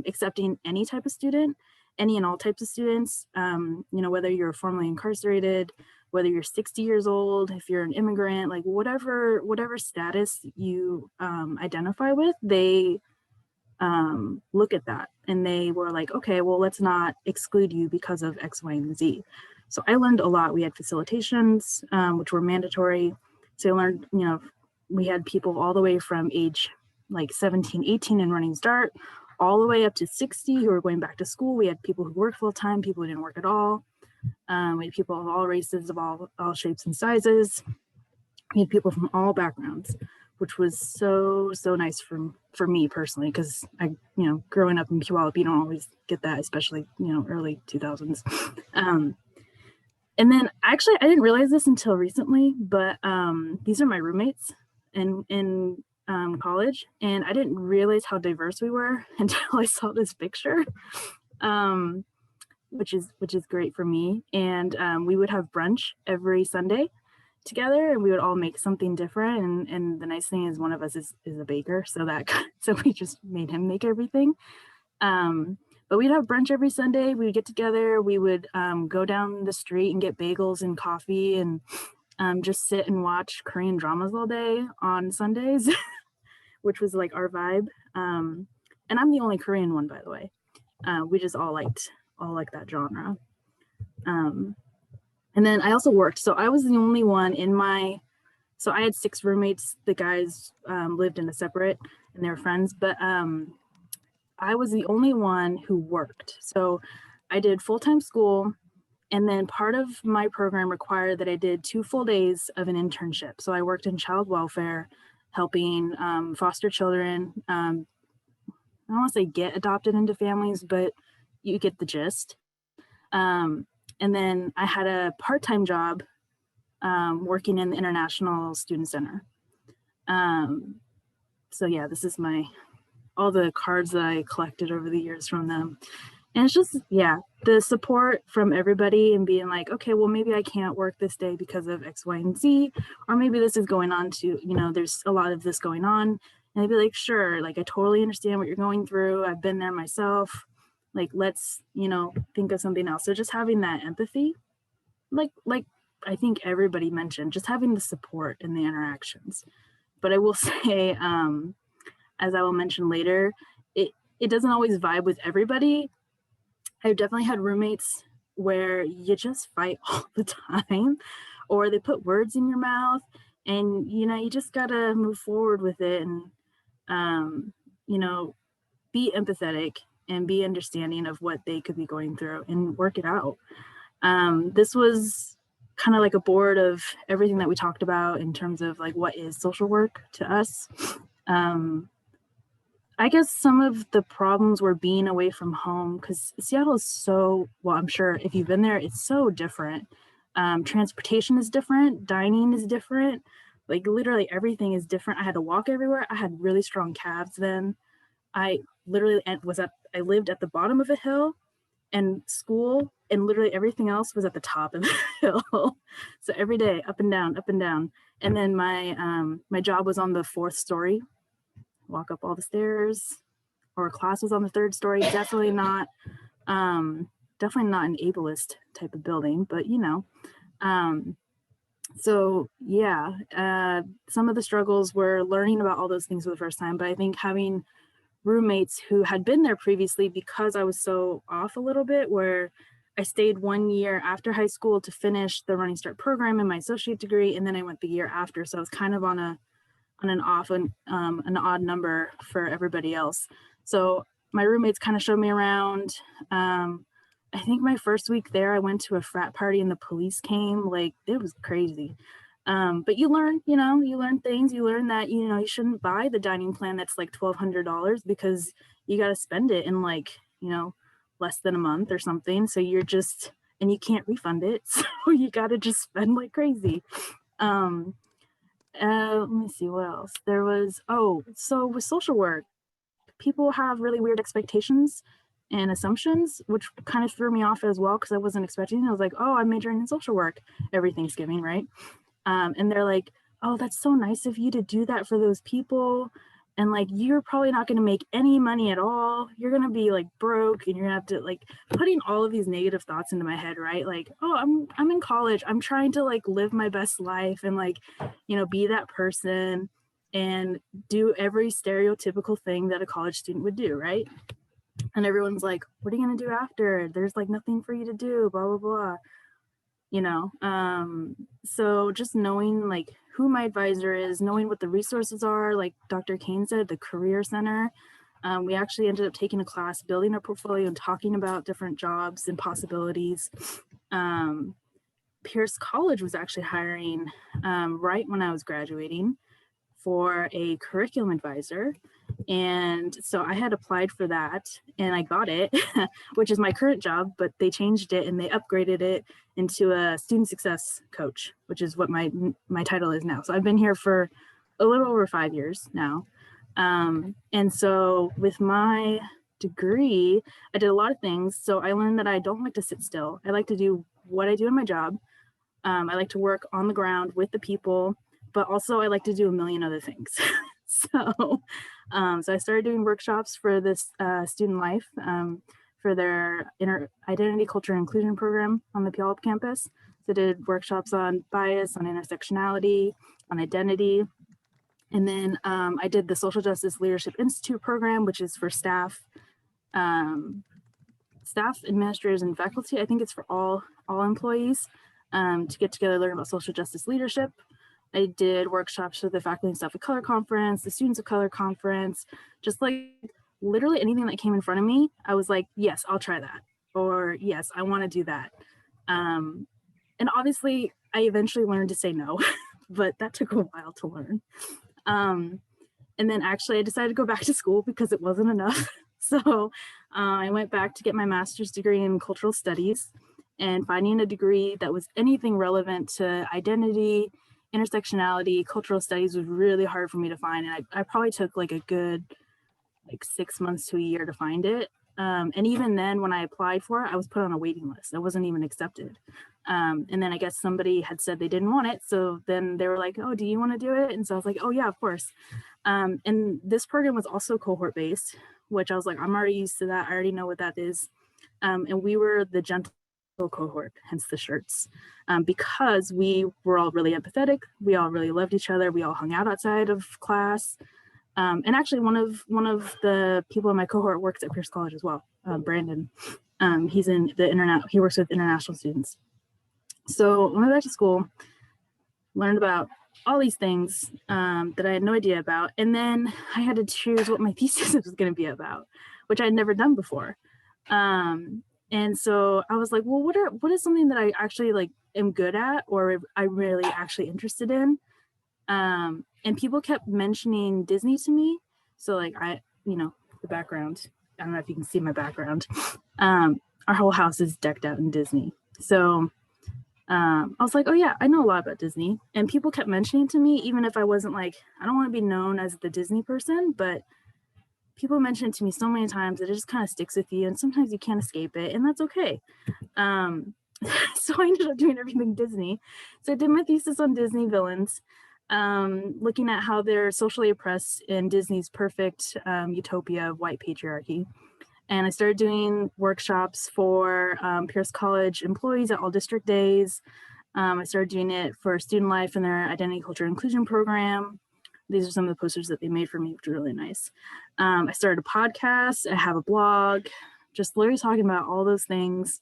accepting any type of student, any and all types of students, whether you're formerly incarcerated, whether you're 60 years old, if you're an immigrant, like whatever status you identify with, they look at that and they were like, okay, well, let's not exclude you because of X, Y, and Z. So I learned a lot. We had facilitations, which were mandatory. So I learned, we had people all the way from age like 17, 18 and running start, all the way up to 60 who were going back to school. We had people who worked full time, people who didn't work at all. We had people of all races, of all shapes and sizes. We had people from all backgrounds, which was so nice for me personally, because I, growing up in Puyallup, you don't always get that, especially, early 2000s. And then actually, I didn't realize this until recently, but these are my roommates in college, and I didn't realize how diverse we were until I saw this picture. Which is great for me. And we would have brunch every Sunday together, and we would all make something different. And the nice thing is one of us is a baker, so we just made him make everything. But we'd have brunch every Sunday. We would get together. We would go down the street and get bagels and coffee, and just sit and watch Korean dramas all day on Sundays, which was like our vibe. And I'm the only Korean one, by the way. We just all like that genre. And then I also worked. So I was the only one so I had 6 roommates. The guys lived in a separate, and they were friends, but I was the only one who worked. So I did full-time school, and then part of my program required that I did 2 full days of an internship. So I worked in child welfare, helping foster children. I don't want to say get adopted into families, but you get the gist. And then I had a part-time job working in the International Student Center. So yeah, this is all the cards that I collected over the years from them. And it's just, yeah, the support from everybody and being like, okay, well, maybe I can't work this day because of X, Y, and Z, or maybe this is going on to, there's a lot of this going on. And I'd be like, sure, like, I totally understand what you're going through. I've been there myself. Like, let's, think of something else. So just having that empathy, like I think everybody mentioned, just having the support and the interactions. But I will say, as I will mention later, it doesn't always vibe with everybody. I've definitely had roommates where you just fight all the time, or they put words in your mouth, and you just gotta move forward with it, and be empathetic and be understanding of what they could be going through and work it out. This was kind of like a board of everything that we talked about in terms of like what is social work to us. I guess some of the problems were being away from home, because Seattle is so, well, I'm sure if you've been there, it's so different. Transportation is different, dining is different, like literally everything is different. I had to walk everywhere. I had really strong calves then. I literally I lived at the bottom of a hill, and school and literally everything else was at the top of the hill. So every day up and down, up and down. And then my job was on the 4th story. Walk up all the stairs, or class was on the 3rd story. Definitely not an ableist type of building, but so yeah, some of the struggles were learning about all those things for the first time. But I think having roommates who had been there previously, because I was so off a little bit, where I stayed 1 year after high school to finish the Running Start program and my associate degree, and then I went the year after. So I was kind of on an odd number for everybody else. So my roommates kind of showed me around. I think my first week there, I went to a frat party and the police came. Like, it was crazy. But you learn things. You learn that, you shouldn't buy the dining plan that's like $1,200, because you got to spend it in like, less than a month or something. So and you can't refund it. So you got to just spend like crazy. Let me see what else there was. So with social work, people have really weird expectations and assumptions, which kind of threw me off as well, because I wasn't expecting. I was like, oh, I'm majoring in social work every Thanksgiving, right? And they're like, oh, that's so nice of you to do that for those people. And like, you're probably not going to make any money at all. You're going to be like broke, and you're going to have to, like, putting all of these negative thoughts into my head, right? Like, oh, I'm in college. I'm trying to like live my best life and like, be that person and do every stereotypical thing that a college student would do, right? And everyone's like, what are you going to do after? There's like nothing for you to do, blah, blah, blah. So just knowing like who my advisor is, knowing what the resources are, like Dr. Kane said, the Career Center. We actually ended up taking a class, building our portfolio and talking about different jobs and possibilities. Pierce College was actually hiring right when I was graduating for a curriculum advisor. And so I had applied for that and I got it, which is my current job, but they changed it and they upgraded it into a student success coach, which is what my title is now. So I've been here for a little over 5 years now. And so with my degree, I did a lot of things. So I learned that I don't like to sit still. I like to do what I do in my job. I like to work on the ground with the people, but also I like to do a million other things. So I started doing workshops for this student life for their identity, culture, and inclusion program on the Puyallup campus. So I did workshops on bias, on intersectionality, on identity. And then I did the Social Justice Leadership Institute program, which is for staff, administrators, and faculty. I think it's for all employees to get together, learn about social justice leadership. I did workshops for the Faculty and Staff of Color Conference, the Students of Color Conference, just like literally anything that came in front of me. I was like, yes, I'll try that. Or yes, I want to do that. And obviously I eventually learned to say no, but that took a while to learn. And then actually I decided to go back to school because it wasn't enough. So I went back to get my master's degree in cultural studies, and finding a degree that was anything relevant to identity, intersectionality, cultural studies was really hard for me to find. And I probably took like a good 6 months to a year to find it. And even then when I applied for it, I was put on a waiting list. I wasn't even accepted. And then I guess somebody had said they didn't want it. So then they were like, oh, do you want to do it? And so I was like, oh yeah, of course. And this program was also cohort based, which I was like, I'm already used to that. I already know what that is. And we were the gentle cohort, hence the shirts, because we were all really empathetic. We all really loved each other. We all hung out outside of class. And actually one of the people in my cohort works at Pierce College as well, Brandon. He's in the he works with international students. So when I went back to school, learned about all these things that I had no idea about. And then I had to choose what my thesis was going to be about, which I'd never done before. And so I was like, well, what is something that I actually like am good at, or I'm really actually interested in? And people kept mentioning Disney to me. So like the background, I don't know if you can see my background. Our whole house is decked out in Disney. So I was like, oh yeah, I know a lot about Disney. And people kept mentioning to me, even if I wasn't like, I don't want to be known as the Disney person, but people mention it to me so many times that it just kind of sticks with you, and sometimes you can't escape it, and that's okay. So I ended up doing everything Disney. So I did my thesis on Disney villains, looking at how they're socially oppressed in Disney's perfect utopia of white patriarchy. And I started doing workshops for Pierce College employees at all district days. I started doing it for Student Life and their Identity, Culture, Inclusion program. These are some of the posters that they made for me, which are really nice. I started a podcast. I have a blog, just literally talking about all those things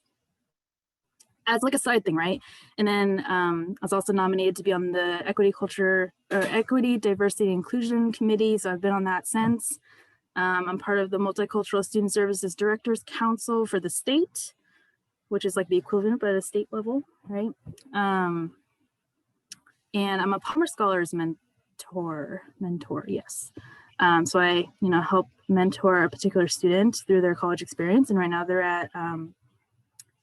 as like a side thing, right? And then I was also nominated to be on the Equity, Diversity, and Inclusion Committee. So I've been on that since. I'm part of the Multicultural Student Services Directors Council for the state, which is like the equivalent but at a state level, right? And I'm a Palmer Scholars mentor, yes. So I, help mentor a particular student through their college experience. And right now they're at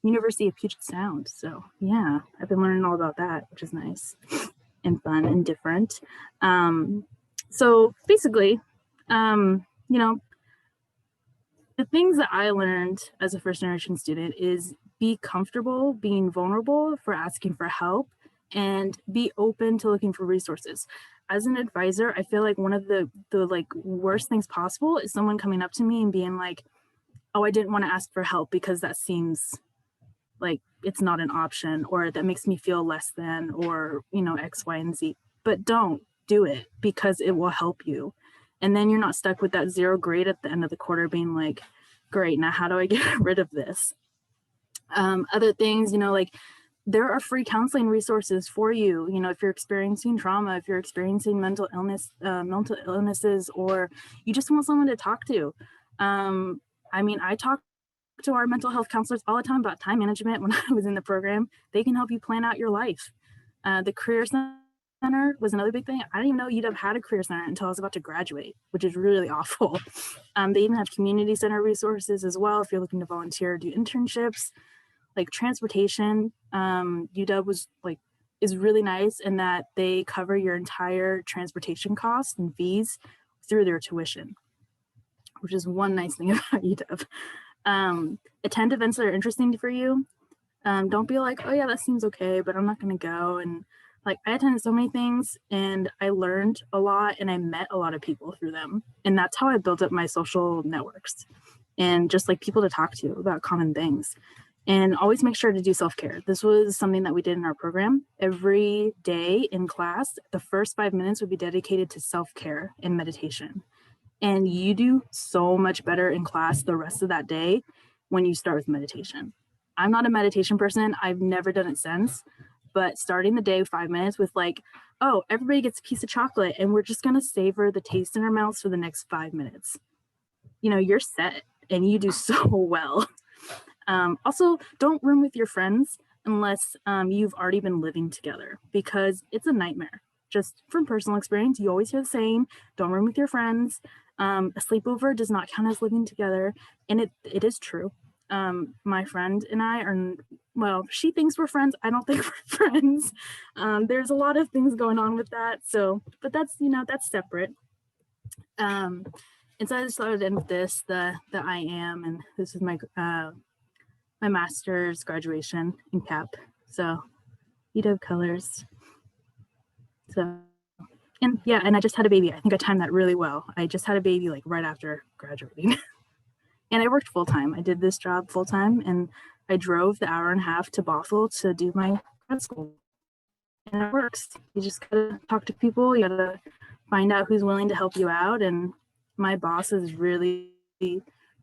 University of Puget Sound. So yeah, I've been learning all about that, which is nice and fun and different. So basically, the things that I learned as a first generation student is be comfortable being vulnerable for asking for help and be open to looking for resources. As an advisor, I feel like one of the like worst things possible is someone coming up to me and being like, oh, I didn't want to ask for help because that seems like it's not an option, or that makes me feel less than, or, X, Y, and Z. But don't do it, because it will help you. And then you're not stuck with that 0 grade at the end of the quarter being like, great, now how do I get rid of this? Other things, like there are free counseling resources for you. If you're experiencing trauma, if you're experiencing mental illnesses, or you just want someone to talk to. I talk to our mental health counselors all the time about time management. When I was in the program, they can help you plan out your life. The Career Center was another big thing. I didn't even know UW had a Career Center until I was about to graduate, which is really awful. They even have community center resources as well if you're looking to volunteer or do internships. Like transportation, UW is really nice in that they cover your entire transportation costs and fees through their tuition, which is one nice thing about UW. Attend events that are interesting for you. Don't be like, oh yeah, that seems okay, but I'm not gonna go. And like, I attended so many things and I learned a lot and I met a lot of people through them. And that's how I built up my social networks and just like people to talk to about common things. And always make sure to do self-care. This was something that we did in our program. Every day in class, the first 5 minutes would be dedicated to self-care and meditation. And you do so much better in class the rest of that day when you start with meditation. I'm not a meditation person. I've never done it since, but starting the day 5 minutes with like, oh, everybody gets a piece of chocolate and we're just gonna savor the taste in our mouths for the next 5 minutes. You're set and you do so well. Also, don't room with your friends unless you've already been living together, because it's a nightmare. Just from personal experience, you always hear the saying, don't room with your friends. A sleepover does not count as living together. And it is true. My friend and I are, well, she thinks we're friends. I don't think we're friends. There's a lot of things going on with that. So, but that's, that's separate. And so I just thought I'd end with this, the I am, and this is my master's graduation in CAP. So UW colors. So, and yeah, and I just had a baby. I think I timed that really well. I just had a baby like right after graduating. And I worked full time. I did this job full time, and I drove the hour and a half to Bothell to do my grad school. And it works. You just gotta talk to people. You gotta find out who's willing to help you out. And my boss is really,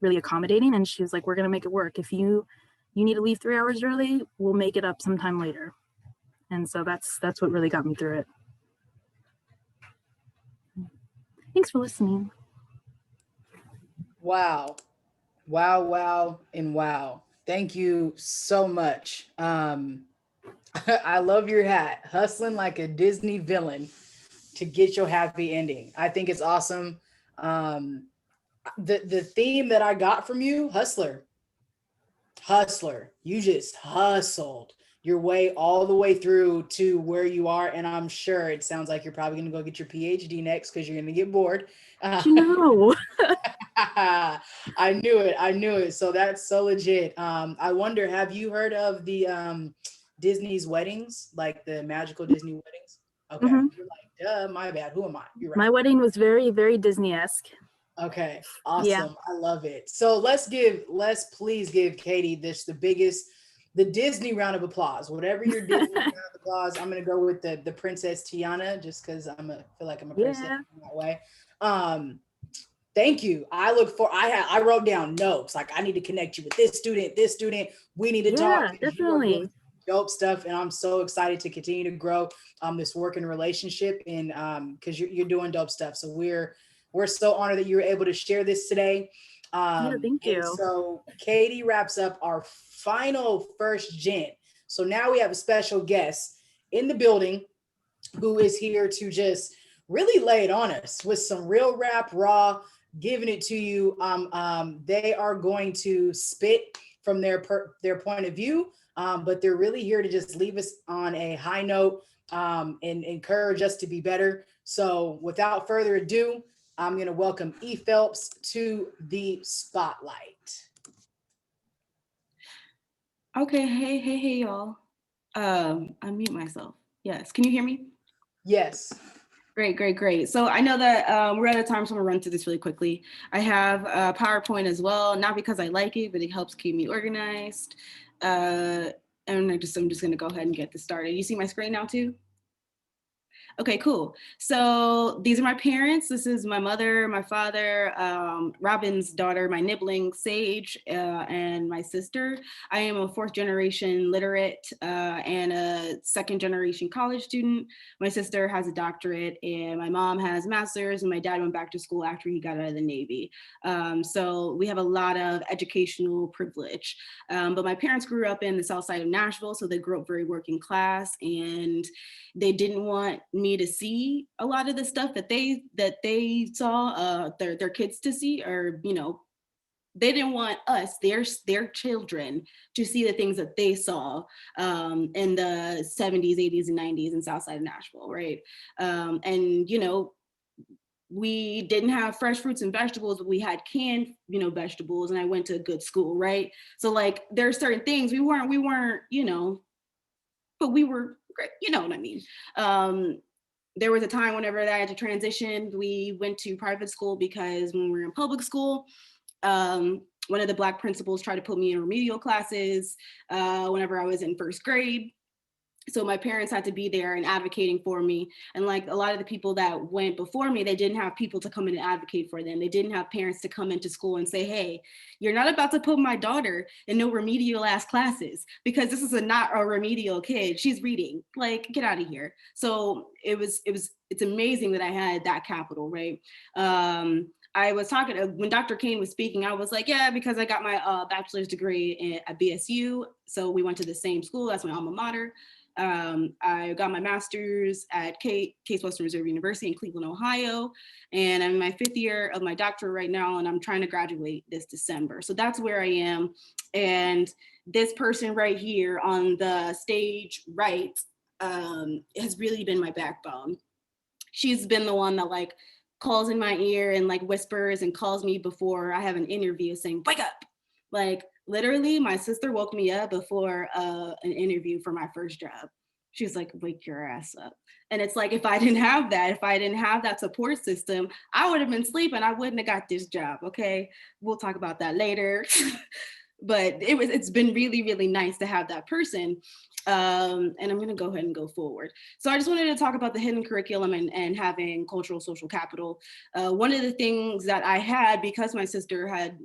really accommodating. And she was like, "We're gonna make it work. If you need to leave 3 hours early, we'll make it up sometime later." And so that's what really got me through it. Thanks for listening. Wow. Wow, wow, and wow. Thank you so much. I love your hat. Hustling like a Disney villain to get your happy ending. I think it's awesome. The theme that I got from you, hustler. You just hustled your way all the way through to where you are. And I'm sure it sounds like you're probably going to go get your PhD next because you're going to get bored. No. I knew it. So that's so legit. I wonder, have you heard of the Disney's weddings, like the magical Disney weddings? Okay. You're like, duh, my bad. Who am I? You're right. My wedding was very, very Disney-esque. Okay. Awesome. Yeah. I love it. So let's please give Katie the Disney round of applause. Whatever your Disney round of applause, I'm gonna go with the Princess Tiana, just because feel like I'm a princess in that way. Thank you. I wrote down notes, like I need to connect you with this student. We need to talk. Definitely. Dope stuff. And I'm so excited to continue to grow this working relationship, and because you're doing dope stuff. So we're so honored that you were able to share this today. Thank you. So Katie wraps up our final first gen. So now we have a special guest in the building who is here to just really lay it on us with some real rap, raw, giving it to you. They are going to spit from their point of view, but they're really here to just leave us on a high note and encourage us to be better. So without further ado, I'm going to welcome E. Phelps to the spotlight. Okay. Hey, y'all. Unmute myself. Yes. Can you hear me? Yes. Great. So I know that we're out of time, so I'm gonna run through this really quickly. I have a PowerPoint as well, not because I like it, but it helps keep me organized. And I'm just gonna go ahead and get this started. You see my screen now too? Okay, cool. So these are my parents. This is my mother, my father, Robin's daughter, my nibbling Sage, and my sister. I am a 4th generation literate and a 2nd generation college student. My sister has a doctorate and my mom has a master's, and my dad went back to school after he got out of the Navy. So we have a lot of educational privilege. But my parents grew up in the south side of Nashville, so they grew up very working class, and they didn't want me to see a lot of the stuff that they saw their kids to see, or they didn't want us, their children, to see the things that they saw in the 70s, 80s, and 90s in south side of Nashville, right? And we didn't have fresh fruits and vegetables, but we had canned vegetables, and I went to a good school, right? So like there are certain things we weren't but we were great, you know what I mean? There was a time whenever I had to transition, we went to private school because when we were in public school, one of the Black principals tried to put me in remedial classes whenever I was in 1st grade. So my parents had to be there and advocating for me. And like a lot of the people that went before me, they didn't have people to come in and advocate for them. They didn't have parents to come into school and say, hey, you're not about to put my daughter in no remedial ass classes because this is not a remedial kid. She's reading, like, get out of here. So it's amazing that I had that capital, right? I was talking, when Dr. Kane was speaking, I was like, yeah, because I got my bachelor's degree at BSU. So we went to the same school, that's my alma mater. I got my master's at Case Western Reserve University in Cleveland, Ohio. And I'm in my 5th year of my doctorate right now, and I'm trying to graduate this December. So that's where I am. And this person right here on the stage right has really been my backbone. She's been the one that like calls in my ear and like whispers and calls me before I have an interview saying, wake up. Like literally my sister woke me up before an interview for my first job. She's like, wake your ass up. And it's like, if I didn't have that support system, I would have been sleeping. I wouldn't have got this job. Okay. We'll talk about that later. But it's been really, really nice to have that person. And I'm going to go ahead and go forward. So I just wanted to talk about the hidden curriculum and having cultural social capital. One of the things that I had, because my sister had,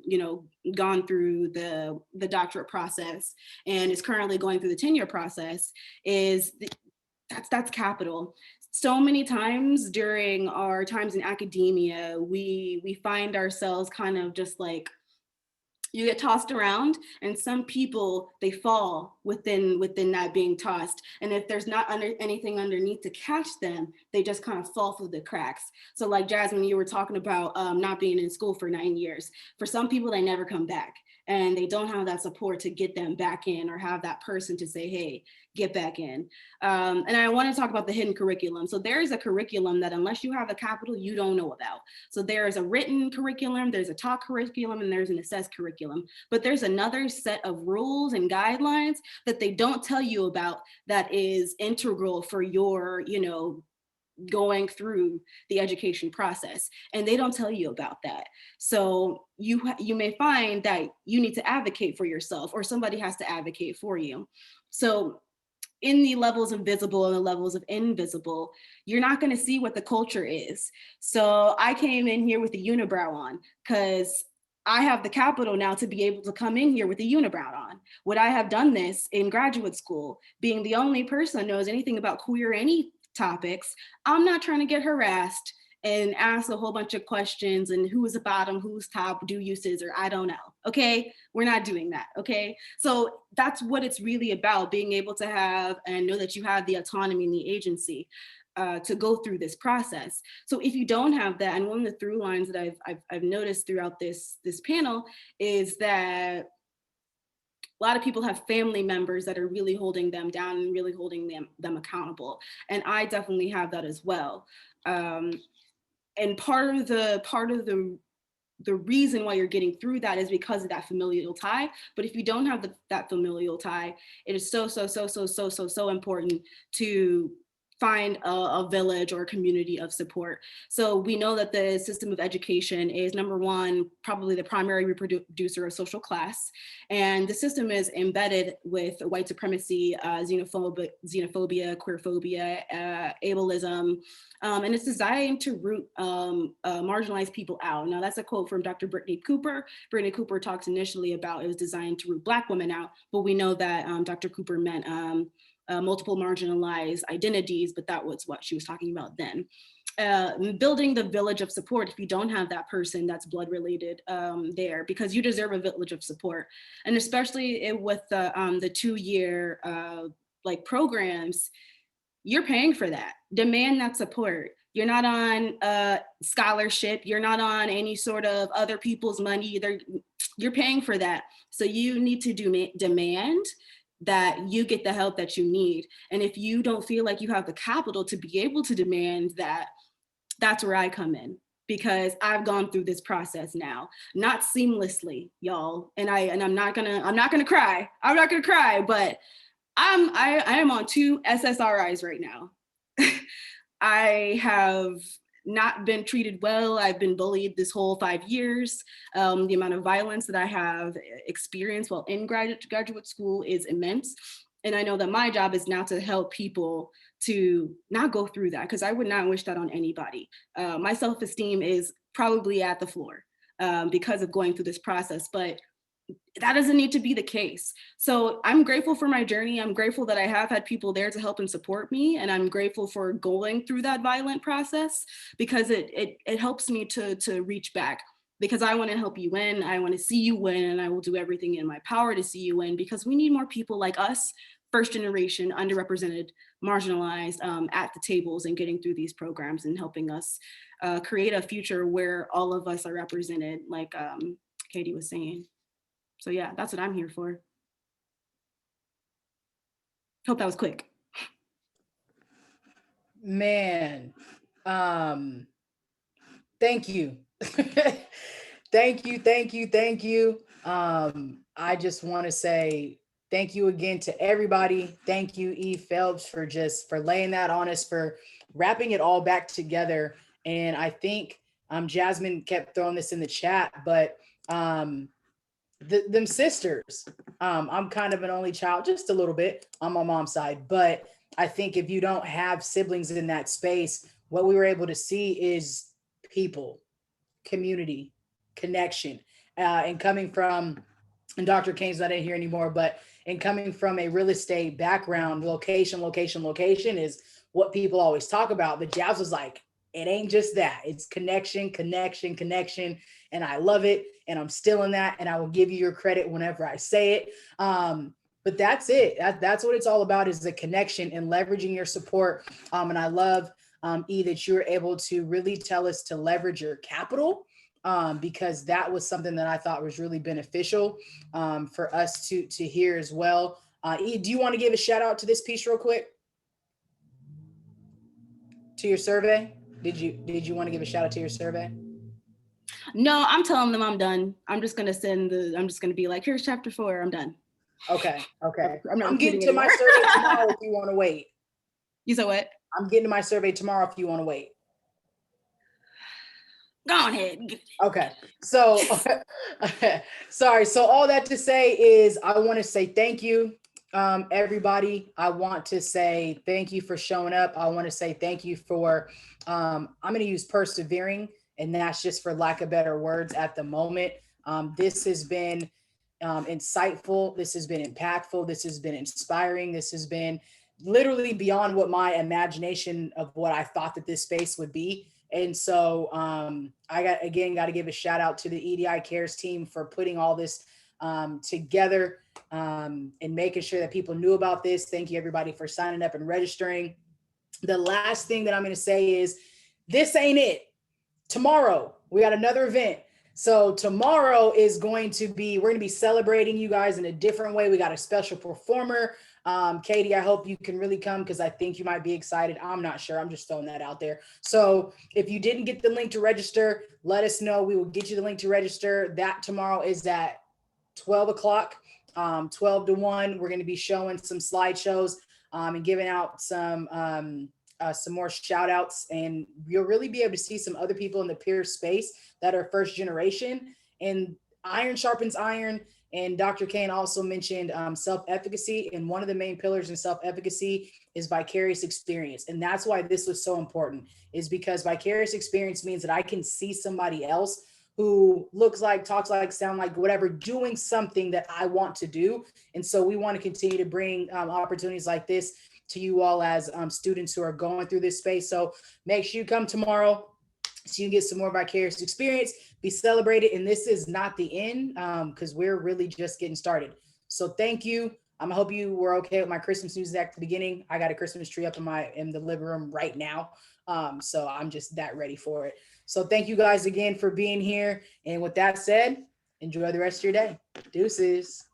gone through the doctorate process and is currently going through the tenure process, is that's capital. So many times during our times in academia, we find ourselves kind of just like, you get tossed around, and some people, they fall within that being tossed, and if there's not anything underneath to catch them, they just kind of fall through the cracks. So like Jasmine, you were talking about not being in school for 9 years. For some people, they never come back, and they don't have that support to get them back in, or have that person to say, hey, get back in. And I want to talk about the hidden curriculum. So there is a curriculum that unless you have a capital, you don't know about. So there is a written curriculum, there's a taught curriculum, and there's an assessed curriculum. But there's another set of rules and guidelines that they don't tell you about that is integral for your, going through the education process, and they don't tell you about that. So you may find that you need to advocate for yourself, or somebody has to advocate for you. So in the levels of visible and the levels of invisible, you're not going to see what the culture is. So I came in here with a unibrow on because I have the capital now to be able to come in here with a unibrow on. Would I have done this in graduate school, being the only person that knows anything about queer any topics? I'm not trying to get harassed and ask a whole bunch of questions and who is the bottom, who's top, do you scissor, I don't know. Okay, we're not doing that. Okay, so that's what it's really about, being able to have and know that you have the autonomy and the agency to go through this process. So if you don't have that, and one of the through lines that I've noticed throughout this panel is that a lot of people have family members that are really holding them down and really holding them accountable. And I definitely have that as well. And part of the reason why you're getting through that is because of that familial tie. But if you don't have that familial tie, it is so important to find a village or a community of support. So we know that the system of education is, number one, probably the primary reproducer of social class. And the system is embedded with white supremacy, xenophobia, queerphobia, ableism, and it's designed to root marginalized people out. Now that's a quote from Dr. Brittany Cooper. Brittany Cooper talks initially about it was designed to root Black women out, but we know that Dr. Cooper meant multiple marginalized identities, but that was what she was talking about then. Building the village of support, if you don't have that person that's blood related there, because you deserve a village of support. And especially with the 2-year like programs, you're paying for that. Demand that support. You're not on scholarship. You're not on any sort of other people's money. You're paying for that. So you need to demand that you get the help that you need. And if you don't feel like you have the capital to be able to demand that, that's where I come in, because I've gone through this process now, not seamlessly, y'all. And I'm not gonna cry. I'm not gonna cry, but I am on 2 SSRIs right now. I have not been treated well. I've been bullied this whole 5 years. The amount of violence that I have experienced while in graduate school is immense. And I know that my job is now to help people to not go through that, because I would not wish that on anybody. My self-esteem is probably at the floor because of going through this process, but that doesn't need to be the case. So I'm grateful for my journey. I'm grateful that I have had people there to help and support me. And I'm grateful for going through that violent process, because it helps me to reach back, because I want to help you win. I want to see you win, and I will do everything in my power to see you win, because we need more people like us, first generation, underrepresented, marginalized, at the tables and getting through these programs and helping us create a future where all of us are represented, like Katie was saying. So yeah, that's what I'm here for. Hope that was quick. Man, thank you. Thank you. I just want to say Thank you again to everybody. Thank you, Eve Phelps, for laying that on us, for wrapping it all back together. And I think Jasmine kept throwing this in the chat, but them sisters, I'm kind of an only child, just a little bit on my mom's side, but I think if you don't have siblings in that space, what we were able to see is people, community, connection, and coming from, and Dr. Kane's not in here anymore, but in coming from a real estate background, location is what people always talk about. But Jazz was like, it ain't just that. It's connection. And I love it. And I'm still in that. And I will give you your credit whenever I say it. But that's it. That's what it's all about, is the connection and leveraging your support. And I love, E, that you were able to really tell us to leverage your capital, because that was something that I thought was really beneficial for us to hear as well. E, do you want to give a shout out to this piece real quick? To your survey? Did you want to give a shout out to your survey? No, I'm telling them I'm done. I'm just gonna be like, here's chapter 4, I'm done. Okay. I'm getting to my survey tomorrow if you want to wait. You said what? I'm getting to my survey tomorrow if you want to wait. Go ahead. Okay. So sorry. So all that to say is I want to say thank you, everybody. I want to say thank you for showing up. I want to say thank you for, I'm going to use persevering, and that's just for lack of better words at the moment. This has been insightful. This has been impactful. This has been inspiring. This has been literally beyond what my imagination of what I thought that this space would be. And so I got to give a shout out to the EDI Cares team for putting all this together and making sure that people knew about this. Thank you, everybody, for signing up and registering. The last thing that I'm going to say is this ain't it. Tomorrow, we got another event. So tomorrow is going to be, we're going to be celebrating you guys in a different way. We got a special performer. Katie, I hope you can really come, because I think you might be excited. I'm not sure. I'm just throwing that out there. So if you didn't get the link to register, let us know. We will get you the link to register. That tomorrow is at 12 o'clock, 12 to 1. We're going to be showing some slideshows and giving out some more shout outs, and you'll really be able to see some other people in the peer space that are first generation. And iron sharpens iron. And Dr. Kane also mentioned self-efficacy. And one of the main pillars in self-efficacy is vicarious experience. And that's why this was so important, is because vicarious experience means that I can see somebody else who looks like, talks like, sound like, whatever, doing something that I want to do. And so we want to continue to bring opportunities like this to you all as students who are going through this space. So make sure you come tomorrow so you can get some more vicarious experience, be celebrated. And this is not the end, because we're really just getting started. So thank you. I hope you were okay with my Christmas music at the beginning. I got a Christmas tree up in the living room right now. So I'm just that ready for it. So thank you guys again for being here. And with that said, enjoy the rest of your day. Deuces.